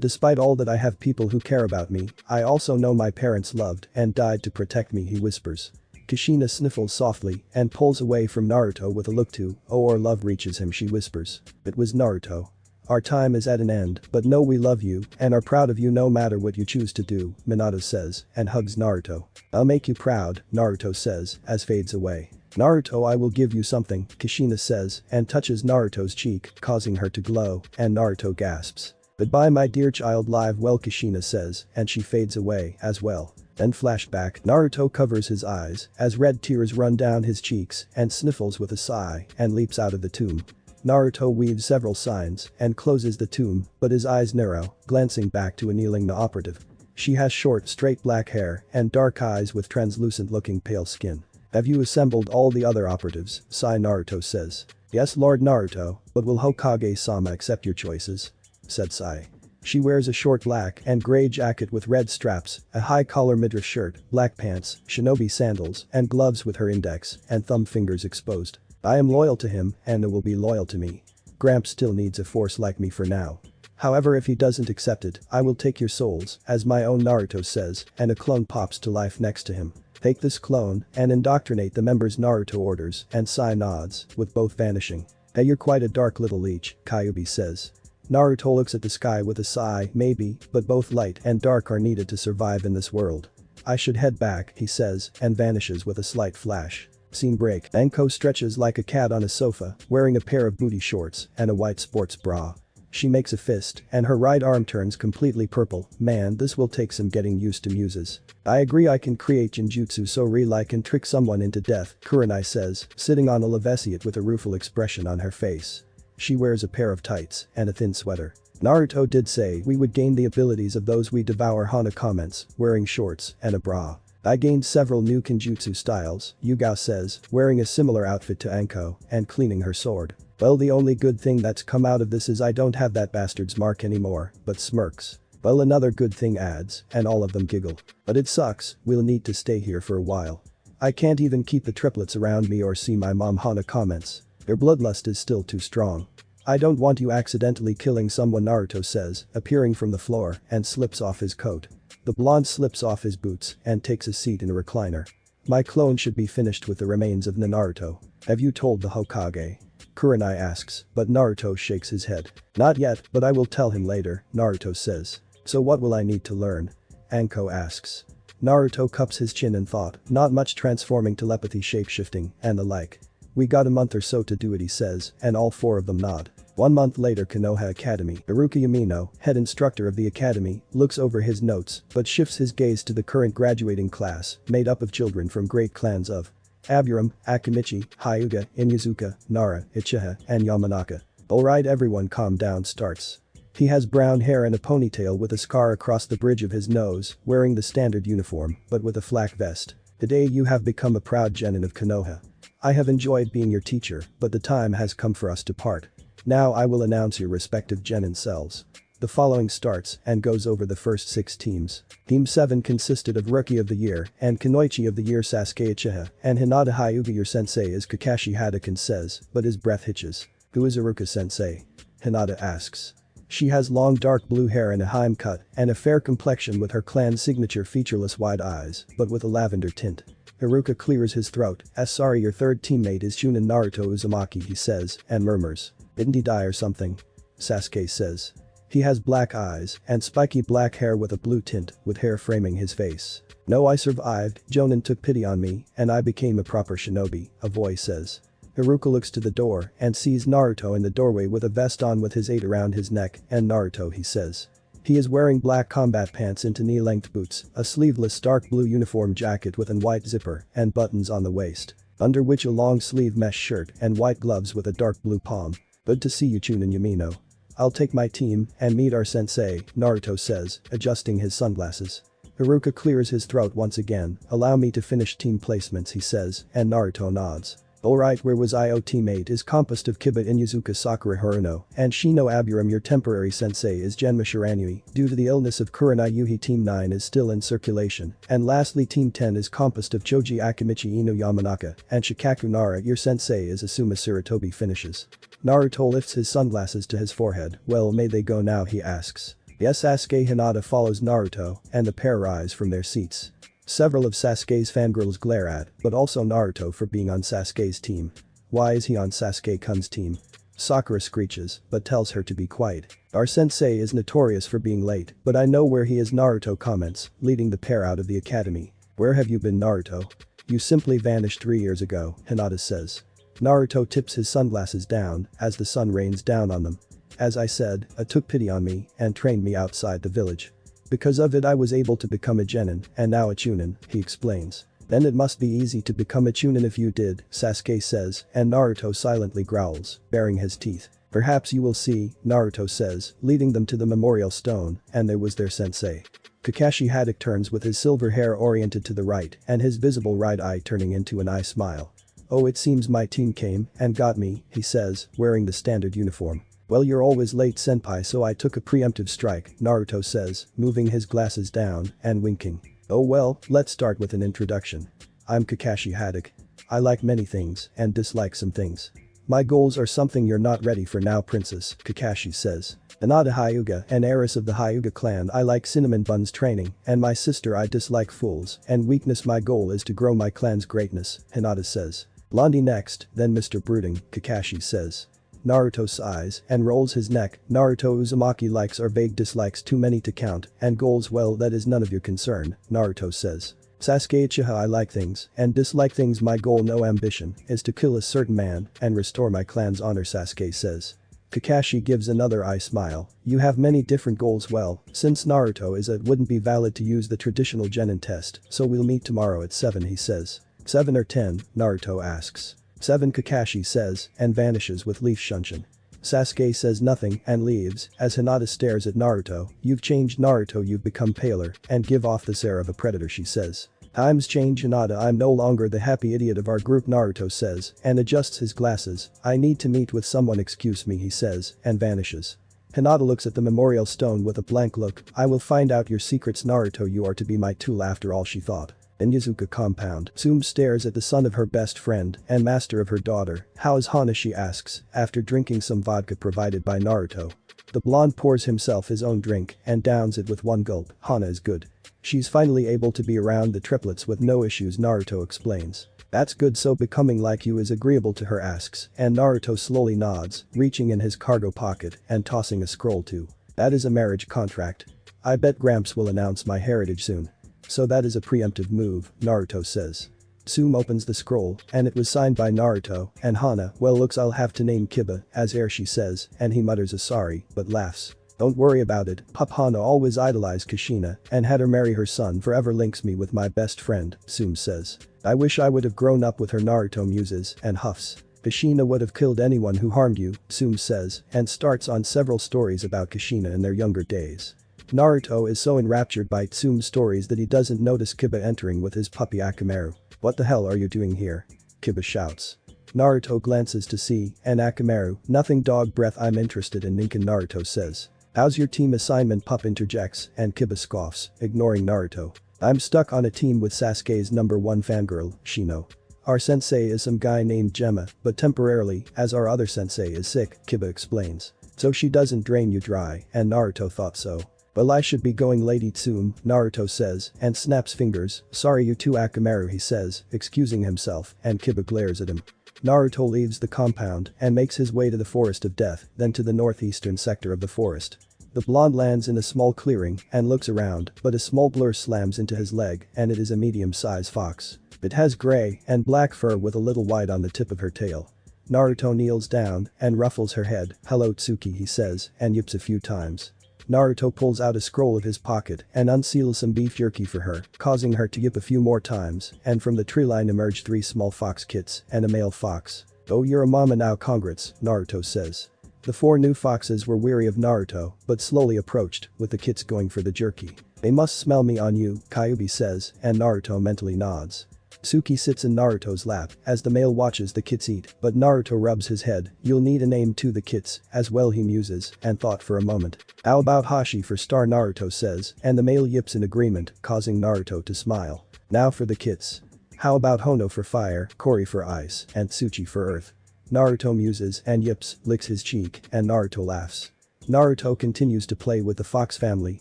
despite all that I have people who care about me. I also know my parents loved and died to protect me, he whispers. Kushina sniffles softly and pulls away from Naruto with a look to, oh, our love reaches him, she whispers. It was Naruto. Our time is at an end, but know we love you and are proud of you no matter what you choose to do, Minato says and hugs Naruto. I'll make you proud, Naruto says as fades away. Naruto, I will give you something, Kushina says and touches Naruto's cheek, causing her to glow, and Naruto gasps. Goodbye my dear child, live well, Kushina says and she fades away as well. Then flashback, Naruto covers his eyes as red tears run down his cheeks and sniffles with a sigh and leaps out of the tomb. Naruto weaves several signs and closes the tomb, but his eyes narrow, glancing back to a kneeling operative. She has short, straight black hair and dark eyes with translucent-looking pale skin. Have you assembled all the other operatives? Sai Naruto says. Yes, Lord Naruto, but will Hokage-sama accept your choices? Said Sai. She wears a short black and gray jacket with red straps, a high-collar midriff shirt, black pants, shinobi sandals, and gloves with her index and thumb fingers exposed. I am loyal to him and he will be loyal to me. Gramps still needs a force like me for now. However, if he doesn't accept it, I will take your souls, as my own Naruto says, and a clone pops to life next to him. Take this clone and indoctrinate the members, Naruto orders, and Sai nods, with both vanishing. Hey, you're quite a dark little leech, Kyuubi says. Naruto looks at the sky with a sigh, maybe, but both light and dark are needed to survive in this world. I should head back, he says, and vanishes with a slight flash. Scene break. Anko stretches like a cat on a sofa, wearing a pair of booty shorts and a white sports bra. She makes a fist and her right arm turns completely purple. Man, this will take some getting used to, muses. I agree, I can create genjutsu so real I can trick someone into death, Kurenai says, sitting on a Levessiate with a rueful expression on her face. She wears a pair of tights and a thin sweater. Naruto did say we would gain the abilities of those we devour, Hana comments, wearing shorts and a bra. I gained several new kenjutsu styles, Yugao says, wearing a similar outfit to Anko and cleaning her sword. Well, the only good thing that's come out of this is I don't have that bastard's mark anymore, but smirks. Well, another good thing, adds, and all of them giggle. But it sucks, we'll need to stay here for a while. I can't even keep the triplets around me or see my mom, Hana comments. Their bloodlust is still too strong. I don't want you accidentally killing someone, Naruto says, appearing from the floor and slips off his coat. The blonde slips off his boots and takes a seat in a recliner. My clone should be finished with the remains of Naruto. Have you told the Hokage? Kurenai asks, but Naruto shakes his head. Not yet, but I will tell him later, Naruto says. So what will I need to learn? Anko asks. Naruto cups his chin in thought, not much, transforming, telepathy, shapeshifting, and the like. We got a month or so to do it, he says, and all four of them nod. 1 month later, Konoha Academy. Iruka Yamino, head instructor of the academy, looks over his notes but shifts his gaze to the current graduating class, made up of children from great clans of Aburam, Akimichi, Hyuga, Inyazuka, Nara, Uchiha, and Yamanaka. Alright everyone, calm down, starts. He has brown hair and a ponytail with a scar across the bridge of his nose, wearing the standard uniform, but with a flak vest. Today you have become a proud genin of Konoha. I have enjoyed being your teacher, but the time has come for us to part. Now I will announce your respective genin selves. The following starts and goes over the first 6 teams. Team 7 consisted of Rookie of the Year and Kunoichi of the Year Sasuke Uchiha, and Hinata Hyuga. Your sensei is Kakashi Hadouken says, but his breath hitches. Who is Iruka sensei? Hinata asks. She has long dark blue hair and a Harem cut and a fair complexion with her clan signature featureless wide eyes, but with a lavender tint. Iruka clears his throat, as sorry, your third teammate is Chunin Naruto Uzumaki, he says, and murmurs. Didn't he die or something? Sasuke says. He has black eyes and spiky black hair with a blue tint, with hair framing his face. No, I survived, Jonin took pity on me, and I became a proper shinobi, a voice says. Iruka looks to the door and sees Naruto in the doorway with a vest on with his 8 around his neck, and Naruto, he says. He is wearing black combat pants into knee-length boots, a sleeveless dark blue uniform jacket with an white zipper and buttons on the waist, under which a long-sleeve mesh shirt and white gloves with a dark blue palm. Good to see you, Chunin Yamino. I'll take my team and meet our sensei, Naruto says, adjusting his sunglasses. Iruka clears his throat once again. Allow me to finish team placements, he says, and Naruto nods. Alright, where was I? Oh, teammate is composed of Kiba Inuzuka Sakura Haruno and Shino Aburam. Your temporary sensei is Genma Shiranui. Due to the illness of Kurenai Yuhi, Team 9 is still in circulation. And lastly, Team 10 is composed of Choji Akimichi Ino Yamanaka and Shikaku Nara. Your sensei is Asuma Sarutobi. Finishes. Naruto lifts his sunglasses to his forehead. Well, may they go now, he asks. Yes, Sasuke Hinata follows Naruto and the pair rise from their seats. Several of Sasuke's fangirls glare at, but also Naruto for being on Sasuke's team. Why is he on Sasuke-kun's team? Sakura screeches, but tells her to be quiet. Our sensei is notorious for being late, but I know where he is, Naruto comments, leading the pair out of the academy. Where have you been, Naruto? You simply vanished 3 years ago, Hinata says. Naruto tips his sunglasses down as the sun rains down on them. As I said, I took pity on me and trained me outside the village. Because of it I was able to become a genin and now a chunin, he explains. Then it must be easy to become a chunin if you did, Sasuke says, and Naruto silently growls, baring his teeth. Perhaps you will see, Naruto says, leading them to the memorial stone, and there was their sensei. Kakashi Haddock turns with his silver hair oriented to the right and his visible right eye turning into an eye smile. Oh, it seems my team came and got me, he says, wearing the standard uniform. Well, you're always late, senpai, so I took a preemptive strike, Naruto says, moving his glasses down and winking. Oh well, let's start with an introduction. I'm Kakashi Haddock. I like many things and dislike some things. My goals are something you're not ready for now, princess, Kakashi says. Hinata Hyuga, an heiress of the Hyuga clan. I like cinnamon buns training, and my sister I dislike fools and weakness. My goal is to grow my clan's greatness, Hinata says. Blondie next, then Mr. Brooding, Kakashi says. Naruto sighs and rolls his neck. Naruto Uzumaki likes or vague dislikes too many to count, and goals, well, that is none of your concern, Naruto says. Sasuke Uchiha, I like things and dislike things. My goal, no ambition, is to kill a certain man and restore my clan's honor, Sasuke says. Kakashi gives another eye smile. You have many different goals. Well, since Naruto is it wouldn't be valid to use the traditional genin test, so we'll meet tomorrow at 7, he says. 7 or 10, Naruto asks. 7, Kakashi says and vanishes with leaf shunshin. Sasuke says nothing and leaves as Hinata stares at Naruto. You've changed, Naruto, you've become paler and give off this air of a predator, she says. Times change, Hinata, I'm no longer the happy idiot of our group, Naruto says and adjusts his glasses. I need to meet with someone, excuse me, he says and vanishes. Hinata looks at the memorial stone with a blank look. I will find out your secrets, Naruto, you are to be my tool after all, she thought. In Inuzuka compound, Tsume stares at the son of her best friend and master of her daughter. How is Hana, she asks, after drinking some vodka provided by Naruto. The blonde pours himself his own drink and downs it with one gulp. Hana is good. She's finally able to be around the triplets with no issues, Naruto explains. That's good, so becoming like you is agreeable to her, asks, and Naruto slowly nods, reaching in his cargo pocket and tossing a scroll to. That is a marriage contract. I bet Gramps will announce my heritage soon. So that is a preemptive move, Naruto says. Tsume opens the scroll and it was signed by Naruto and Hana. Well, looks I'll have to name Kiba as heir, she says, and he mutters a sorry but laughs. Don't worry about it, Pup. Hana always idolized Kushina and had her marry her son. Forever links me with my best friend, Tsume says. I wish I would have grown up with her, Naruto muses and huffs. Kushina would have killed anyone who harmed you, Tsume says and starts on several stories about Kushina in their younger days. Naruto is so enraptured by Tsume's stories that he doesn't notice Kiba entering with his puppy Akamaru. What the hell are you doing here? Kiba shouts. Naruto glances to see and Akamaru, nothing, dog breath, I'm interested in Ninken, Naruto says. How's your team assignment, Pup interjects and Kiba scoffs, ignoring Naruto. I'm stuck on a team with Sasuke's number 1 fangirl, Shino. Our sensei is some guy named Gemma, but temporarily, as our other sensei is sick, Kiba explains. So she doesn't drain you dry, and Naruto thought so. Well, I should be going, Lady Tsume, Naruto says and snaps fingers. Sorry, you too, Akamaru, he says, excusing himself, and Kiba glares at him. Naruto leaves the compound and makes his way to the Forest of Death, then to the northeastern sector of the forest. The blonde lands in a small clearing and looks around, but a small blur slams into his leg and it is a medium-sized fox. It has gray and black fur with a little white on the tip of her tail. Naruto kneels down and ruffles her head. Hello, Tsuki, he says and yips a few times. Naruto pulls out a scroll of his pocket and unseals some beef jerky for her, causing her to yip a few more times, and from the tree line emerge 3 small fox kits and a male fox. Oh, you're a mama now, congrats, Naruto says. The 4 new foxes were weary of Naruto, but slowly approached, with the kits going for the jerky. They must smell me on you, Kyuubi says, and Naruto mentally nods. Suki sits in Naruto's lap as the male watches the kits eat, but Naruto rubs his head. You'll need a name to the kits as well, he muses and thought for a moment. How about Hashi for star, Naruto says, and the male yips in agreement, causing Naruto to smile. Now for the kits. How about Hono for fire, Kori for ice, and Tsuchi for earth? Naruto muses and yips, licks his cheek, and Naruto laughs. Naruto continues to play with the fox family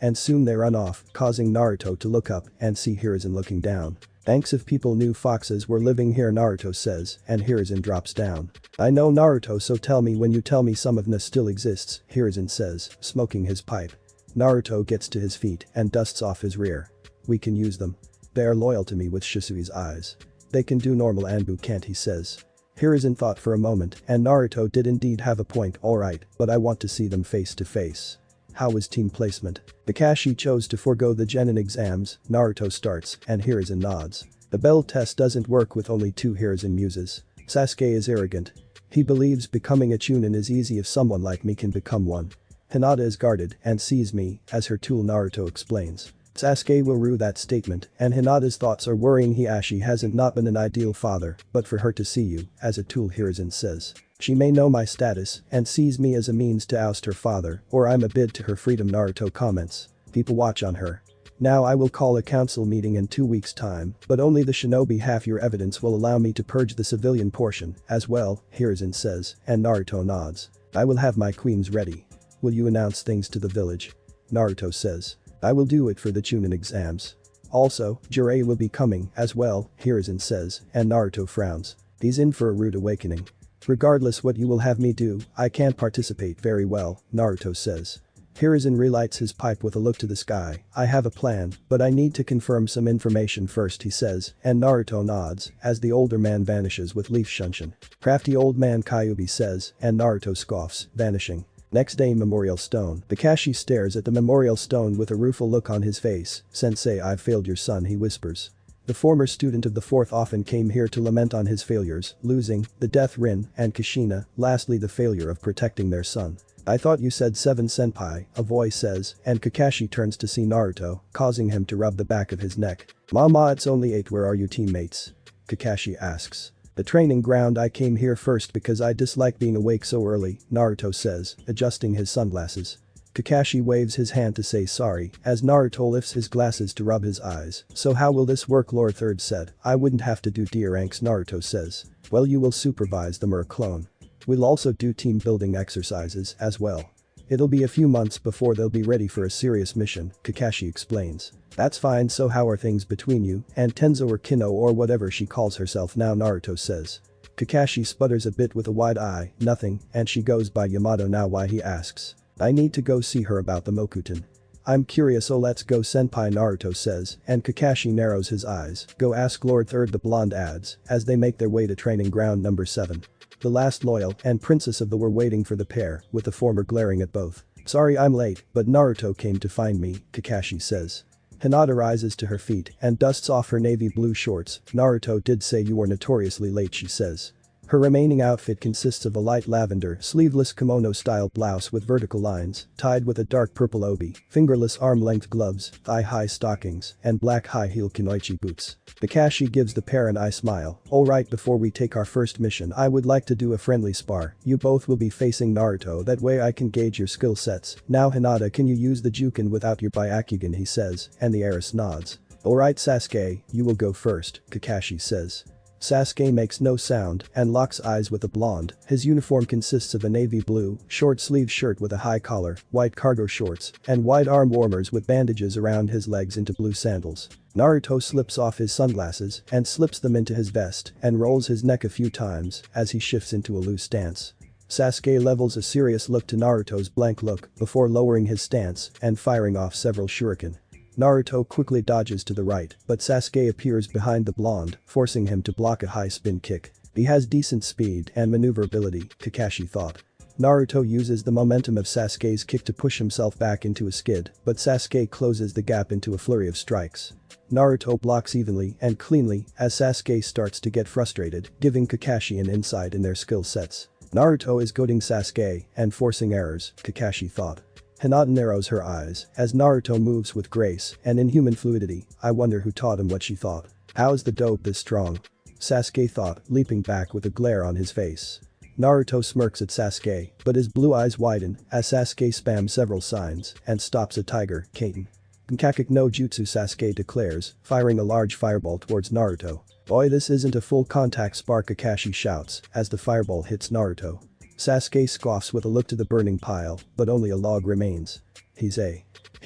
and soon they run off, causing Naruto to look up and see Hiruzen looking down. Thanks if people knew foxes were living here, Naruto says, and Hiruzen drops down. I know, Naruto, so tell me when you tell me some of N still exists, Hiruzen says, smoking his pipe. Naruto gets to his feet and dusts off his rear. We can use them. They are loyal to me, with Shisui's eyes. They can do normal Anbu, can't he, says. Hiruzen thought for a moment and Naruto did indeed have a point. Alright, but I want to see them face to face. How was team placement? Kakashi chose to forego the Genin exams, Naruto starts, and Hiruzen nods. The bell test doesn't work with only 2, Hiruzen muses. Sasuke is arrogant. He believes becoming a Chunin is easy if someone like me can become one. Hinata is guarded and sees me as her tool, Naruto explains. Sasuke will rue that statement, and Hinata's thoughts are worrying. Hiashi hasn't not been an ideal father, but for her to see you as a tool, Hiruzen says. She may know my status and sees me as a means to oust her father, or I'm a bid to her freedom, Naruto comments. People watch on her. Now I will call a council meeting in 2 weeks' time, but only the shinobi half-year evidence will allow me to purge the civilian portion as well, Hiruzen says, and Naruto nods. I will have my queens ready. Will you announce things to the village? Naruto says. I will do it for the Chunin exams. Also, Jiraiya will be coming as well, Hiruzen says, and Naruto frowns. He's in for a rude awakening. Regardless what you will have me do, I can't participate very well, Naruto says. Hiruzen relights his pipe with a look to the sky. I have a plan, but I need to confirm some information first, he says, and Naruto nods as the older man vanishes with Leaf Shunshin. Crafty old man, Kyuubi says, and Naruto scoffs, vanishing. Next day, Memorial Stone. Kakashi stares at the Memorial Stone with a rueful look on his face. Sensei, I've failed your son, he whispers. The former student of the 4th often came here to lament on his failures, losing, the death Rin, and Kushina, lastly the failure of protecting their son. I thought you said 7, senpai, a voice says, and Kakashi turns to see Naruto, causing him to rub the back of his neck. Mama, it's only 8, where are you teammates? Kakashi asks. The training ground. I came here first because I dislike being awake so early, Naruto says, adjusting his sunglasses. Kakashi waves his hand to say sorry as Naruto lifts his glasses to rub his eyes. So how will this work, Lord Third said. I wouldn't have to do dear ranks, Naruto says. Well, you will supervise them or a clone. We'll also do team building exercises as well. It'll be a few months before they'll be ready for a serious mission, Kakashi explains. That's fine, so how are things between you and Tenzo or Kino or whatever she calls herself now, Naruto says. Kakashi sputters a bit with a wide eye, nothing, and she goes by Yamato now. Why, he asks. I need to go see her about the Mokuton. I'm curious, so let's go, senpai, Naruto says, and Kakashi narrows his eyes. Go ask Lord Third, the blonde adds, as they make their way to training ground number 7. The last loyal and princess of the were waiting for the pair, with the former glaring at both. Sorry I'm late, but Naruto came to find me, Kakashi says. Hinata rises to her feet and dusts off her navy blue shorts. Naruto did say you were notoriously late, she says. Her remaining outfit consists of a light lavender, sleeveless kimono-style blouse with vertical lines, tied with a dark purple obi, fingerless arm-length gloves, thigh-high stockings, and black high-heel kunoichi boots. Kakashi gives the pair an eye smile. Alright, before we take our first mission, I would like to do a friendly spar. You both will be facing Naruto, that way I can gauge your skill sets. Now Hinata, can you use the Juken without your Byakugan, he says, and the heiress nods. Alright Sasuke, you will go first, Kakashi says. Sasuke makes no sound and locks eyes with the blonde. His uniform consists of a navy blue, short-sleeved shirt with a high collar, white cargo shorts, and wide arm warmers with bandages around his legs into blue sandals. Naruto slips off his sunglasses and slips them into his vest and rolls his neck a few times as he shifts into a loose stance. Sasuke levels a serious look to Naruto's blank look before lowering his stance and firing off several shuriken. Naruto quickly dodges to the right, but Sasuke appears behind the blonde, forcing him to block a high spin kick. He has decent speed and maneuverability, Kakashi thought. Naruto uses the momentum of Sasuke's kick to push himself back into a skid, but Sasuke closes the gap into a flurry of strikes. Naruto blocks evenly and cleanly as Sasuke starts to get frustrated, giving Kakashi an insight in their skill sets. Naruto is goading Sasuke and forcing errors, Kakashi thought. Hinata narrows her eyes as Naruto moves with grace and inhuman fluidity. I wonder who taught him what she thought. How's the dope this strong? Sasuke thought, leaping back with a glare on his face. Naruto smirks at Sasuke, but his blue eyes widen as Sasuke spams several signs and stops a tiger, Kaiten. Nkakek no jutsu, Sasuke declares, firing a large fireball towards Naruto. Boy, this isn't a full contact spark, Kakashi shouts as the fireball hits Naruto. Sasuke scoffs with a look to the burning pile, but only a log remains. He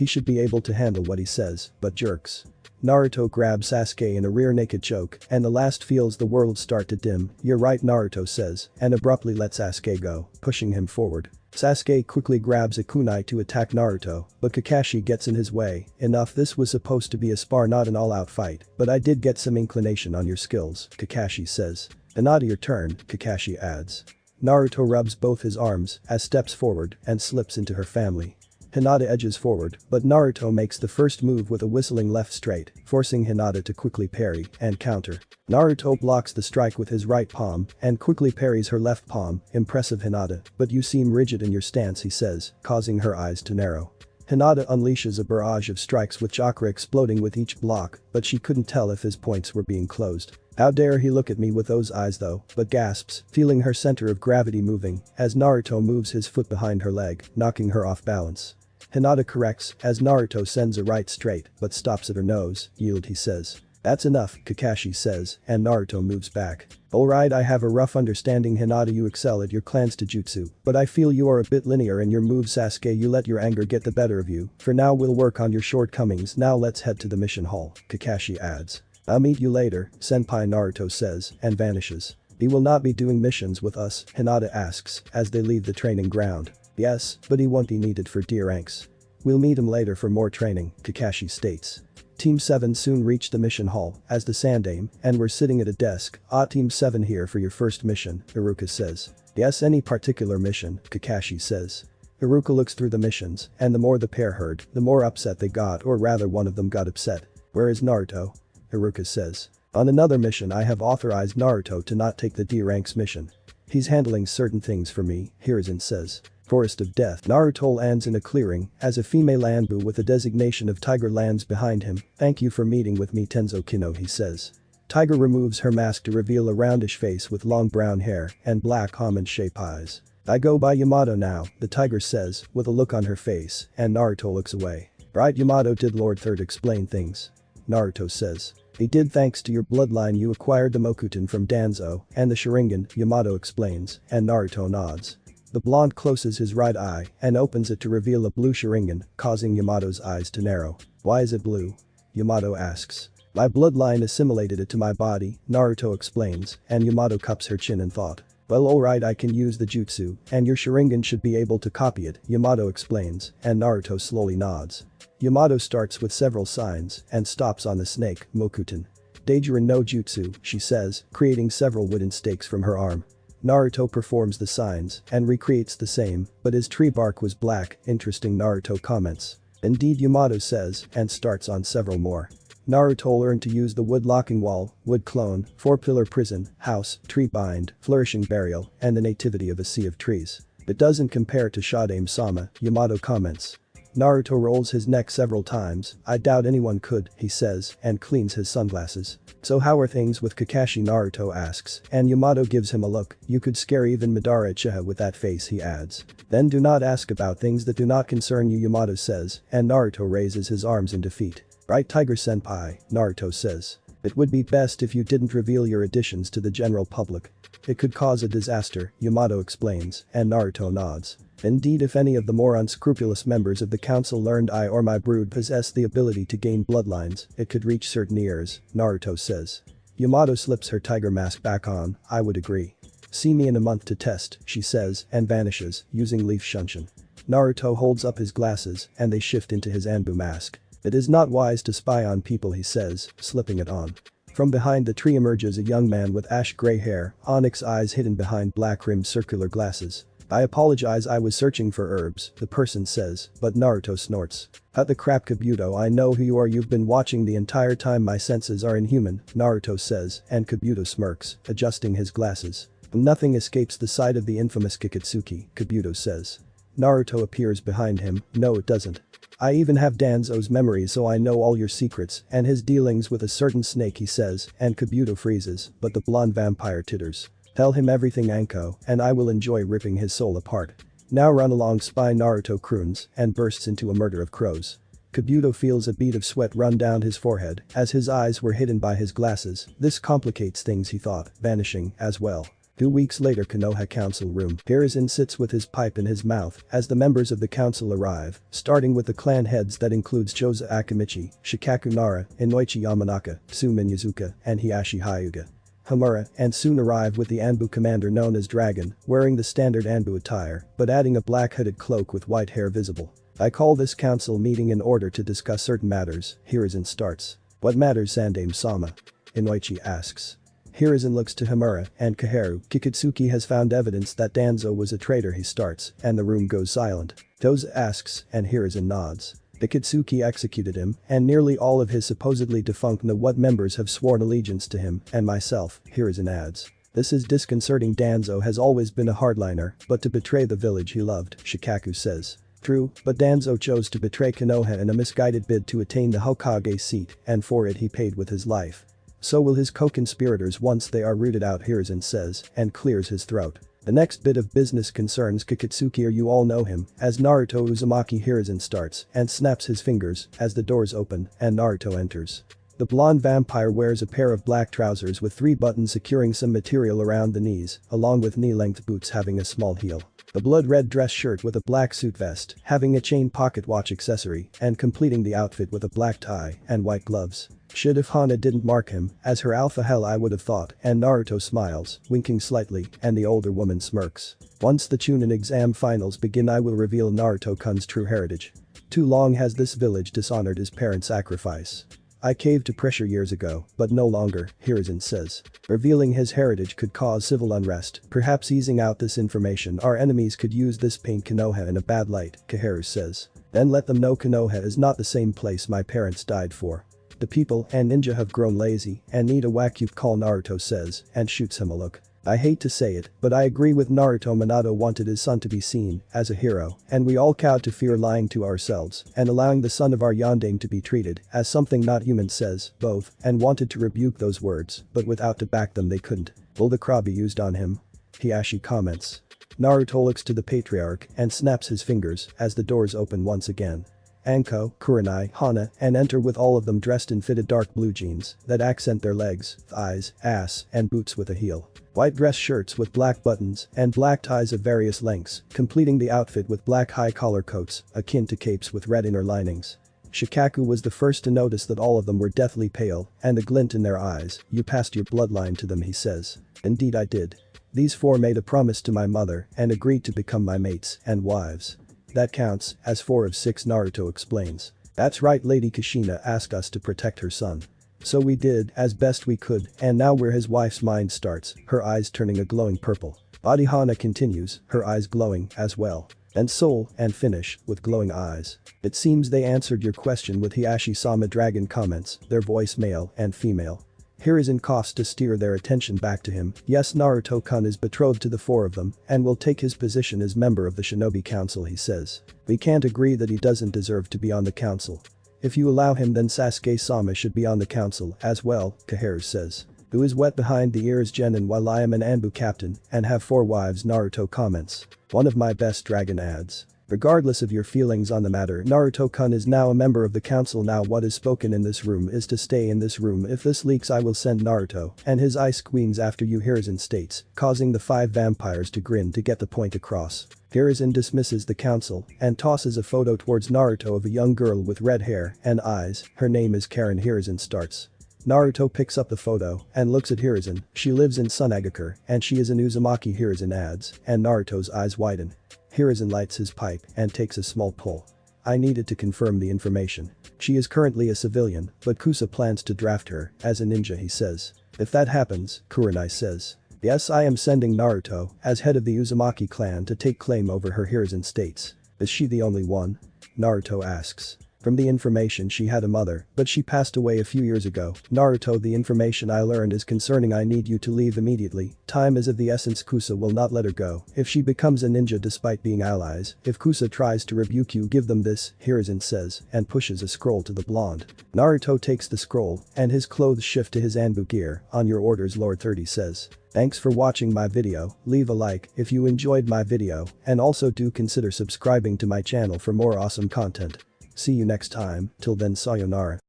should be able to handle what he says, but jerks. Naruto grabs Sasuke in a rear naked choke and the last feels the world start to dim. You're right, Naruto says, and abruptly lets Sasuke go, pushing him forward. Sasuke quickly grabs a kunai to attack Naruto, but Kakashi gets in his way. Enough, this was supposed to be a spar, not an all-out fight, but I did get some inclination on your skills, Kakashi says. Hinata, your turn, Kakashi adds. Naruto rubs both his arms as steps forward and slips into her family. Hinata edges forward, but Naruto makes the first move with a whistling left straight, forcing Hinata to quickly parry and counter. Naruto blocks the strike with his right palm and quickly parries her left palm. Impressive, Hinata, but you seem rigid in your stance, he says, causing her eyes to narrow. Hinata unleashes a barrage of strikes with chakra exploding with each block, but she couldn't tell if his points were being closed. How dare he look at me with those eyes though, but gasps, feeling her center of gravity moving as Naruto moves his foot behind her leg, knocking her off balance. Hinata corrects as Naruto sends a right straight but stops at her nose. Yield, he says. That's enough, Kakashi says, and Naruto moves back. Alright, I have a rough understanding, Hinata, you excel at your clan's taijutsu, but I feel you are a bit linear in your moves, Sasuke, you let your anger get the better of you. For now we'll work on your shortcomings, now let's head to the mission hall, Kakashi adds. I'll meet you later, Senpai, Naruto says, and vanishes. He will not be doing missions with us, Hinata asks, as they leave the training ground. Yes, but he won't be needed for D ranks. We'll meet him later for more training, Kakashi states. Team 7 soon reached the mission hall as the Sandaime and were sitting at a desk. Team 7 here for your first mission, Iruka says. Yes, any particular mission, Kakashi says. Iruka looks through the missions, and the more the pair heard, the more upset they got, or rather one of them got upset. Where is Naruto? Iruka says. On another mission I have authorized Naruto to not take the D ranks mission. He's handling certain things for me, Hiruzen says. Forest of Death. Naruto lands in a clearing as a female Anbu with a designation of Tiger lands behind him. Thank you for meeting with me, Tenzo Kino, he says. Tiger removes her mask to reveal a roundish face with long brown hair and black almond-shaped eyes. I go by Yamato now, the tiger says, with a look on her face, and Naruto looks away. Right, Yamato, did Lord Third explain things? Naruto says. He did, thanks to your bloodline you acquired the Mokuton from Danzo and the Sharingan, Yamato explains, and Naruto nods. The blonde closes his right eye and opens it to reveal a blue Sharingan, causing Yamato's eyes to narrow. Why is it blue? Yamato asks. My bloodline assimilated it to my body, Naruto explains, and Yamato cups her chin in thought. Well, alright, I can use the jutsu, and your Sharingan should be able to copy it, Yamato explains, and Naruto slowly nods. Yamato starts with several signs and stops on the snake, Mokuton. Deijurin no jutsu, she says, creating several wooden stakes from her arm. Naruto performs the signs and recreates the same, but his tree bark was black, interesting, Naruto comments. Indeed, Yamato says, and starts on several more. Naruto learned to use the wood locking wall, wood clone, 4-pillar prison, house, tree bind, flourishing burial, and the nativity of a sea of trees. It doesn't compare to Shadaime-sama, Yamato comments. Naruto rolls his neck several times. I doubt anyone could, he says, and cleans his sunglasses. So how are things with Kakashi, Naruto asks, and Yamato gives him a look. You could scare even Madara Uchiha with that face, he adds. Then do not ask about things that do not concern you, Yamato says, and Naruto raises his arms in defeat. Right, Tiger Senpai, Naruto says. It would be best if you didn't reveal your additions to the general public. It could cause a disaster, Yamato explains, and Naruto nods. Indeed, if any of the more unscrupulous members of the council learned I or my brood possess the ability to gain bloodlines, it could reach certain ears, Naruto says. Yamato slips her tiger mask back on. I would agree. See me in a month to test, she says, and vanishes, using leaf shunshin. Naruto holds up his glasses and they shift into his Anbu mask. It is not wise to spy on people, he says, slipping it on. From behind the tree emerges a young man with ash-gray hair, onyx eyes hidden behind black-rimmed circular glasses. I apologize, I was searching for herbs, the person says, but Naruto snorts. At the crap, Kabuto, I know who you are, you've been watching the entire time, my senses are inhuman, Naruto says, and Kabuto smirks, adjusting his glasses. Nothing escapes the sight of the infamous Kikitsuki, Kabuto says. Naruto appears behind him. No, it doesn't. I even have Danzo's memory so I know all your secrets and his dealings with a certain snake he says, and Kabuto freezes, but the blonde vampire titters. Tell him everything Anko, and I will enjoy ripping his soul apart. Now run along spy Naruto croons and bursts into a murder of crows. Kabuto feels a bead of sweat run down his forehead as his eyes were hidden by his glasses. This complicates things he thought, vanishing as well. 2 weeks later Konoha council room. Hiruzen sits with his pipe in his mouth as the members of the council arrive, starting with the clan heads that includes Choza Akamichi, Shikaku Nara, Inoichi Yamanaka, Tsumin Yazuka, and Hiashi Hyuga. Homura and soon arrive with the Anbu commander known as Dragon, wearing the standard Anbu attire, but adding a black hooded cloak with white hair visible. I call this council meeting in order to discuss certain matters, Hiruzen starts. What matters Sandaime-sama? Inoichi asks. Hiruzen looks to Homura and Kaharu. Kikutsuki has found evidence that Danzo was a traitor he starts, and the room goes silent. Toza asks, and Hiruzen nods. Kikutsuki executed him, and nearly all of his supposedly defunct Nawat members have sworn allegiance to him, and myself, Hiruzen adds. This is disconcerting. Danzo has always been a hardliner, but to betray the village he loved, Shikaku says. True, but Danzo chose to betray Konoha in a misguided bid to attain the Hokage seat, and for it he paid with his life. So will his co-conspirators once they are rooted out, Hiruzen says, and clears his throat. The next bit of business concerns Kikutsuki, or you all know him, as Naruto Uzumaki. Hiruzen starts and snaps his fingers as the doors open and Naruto enters. The blonde vampire wears a pair of black trousers with 3 buttons securing some material around the knees, along with knee-length boots having a small heel. The blood-red dress shirt with a black suit vest, having a chain pocket watch accessory, and completing the outfit with a black tie and white gloves. Should if Hana didn't mark him as her alpha hell I would have thought, and Naruto smiles, winking slightly, and the older woman smirks. Once the Chunin exam finals begin I will reveal Naruto-kun's true heritage. Too long has this village dishonored his parents' sacrifice. I caved to pressure years ago, but no longer, Hiruzen says. Revealing his heritage could cause civil unrest, perhaps easing out this information our enemies could use this paint Konoha in a bad light, Kaharu says. Then let them know Konoha is not the same place my parents died for. The people and ninja have grown lazy and need a whack you call, Naruto says, and shoots him a look. I hate to say it, but I agree with Naruto. Minato wanted his son to be seen as a hero, and we all cowed to fear lying to ourselves and allowing the son of our yondaime to be treated as something not human, says both, and wanted to rebuke those words, but without to back them they couldn't. Will the craw be used on him? Hiashi comments. Naruto looks to the patriarch and snaps his fingers as the doors open once again. Anko, Kurenai, Hana, and enter with all of them dressed in fitted dark blue jeans that accent their legs, thighs, ass, and boots with a heel. White dress shirts with black buttons and black ties of various lengths, completing the outfit with black high collar coats, akin to capes with red inner linings. Shikaku was the first to notice that all of them were deathly pale and a glint in their eyes. You passed your bloodline to them, he says. Indeed I did. These 4 made a promise to my mother and agreed to become my mates and wives. That counts as 4 of 6, Naruto explains. That's right, Lady Kushina asked us to protect her son. So we did as best we could, and now we're his wife's. Mind starts, her eyes turning a glowing purple. Body Hana continues, her eyes glowing as well. And soul and finish with glowing eyes. It seems they answered your question with Hiashi-sama. Dragon comments, their voice male and female. Hiruzen coughs to steer their attention back to him. Yes, Naruto-kun is betrothed to the 4 of them and will take his position as member of the Shinobi Council, he says. We can't agree that he doesn't deserve to be on the council. If you allow him, then Sasuke-sama should be on the council as well, Kaharu says. Who is wet behind the ears, Genin, while I am an Anbu captain and have 4 wives, Naruto comments. One of my best, Dragon adds. Regardless of your feelings on the matter, Naruto-kun is now a member of the council. Now what is spoken in this room is to stay in this room. If this leaks I will send Naruto and his ice queens after you, Hiruzen states, causing the 5 vampires to grin to get the point across. Hiruzen dismisses the council and tosses a photo towards Naruto of a young girl with red hair and eyes. Her name is Karen. Hiruzen starts. Naruto picks up the photo and looks at Hiruzen. She lives in Tsunade and she is an Uzumaki, Hiruzen adds, and Naruto's eyes widen. Hiruzen lights his pipe and takes a small pull. I needed to confirm the information. She is currently a civilian, but Kusa plans to draft her as a ninja, he says. If that happens, Kurenai says. Yes, I am sending Naruto as head of the Uzumaki clan to take claim over her, Hiruzen states. Is she the only one? Naruto asks. From the information she had a mother, but she passed away a few years ago. Naruto, the information I learned is concerning. I need you to leave immediately. Time is of the essence. Kusa will not let her go. If she becomes a ninja despite being allies, if Kusa tries to rebuke you, give them this, Hiruzen says, and pushes a scroll to the blonde. Naruto takes the scroll, and his clothes shift to his Anbu gear. On your orders, Lord 30 says. Thanks for watching my video. Leave a like if you enjoyed my video, and also do consider subscribing to my channel for more awesome content. See you next time, till then sayonara.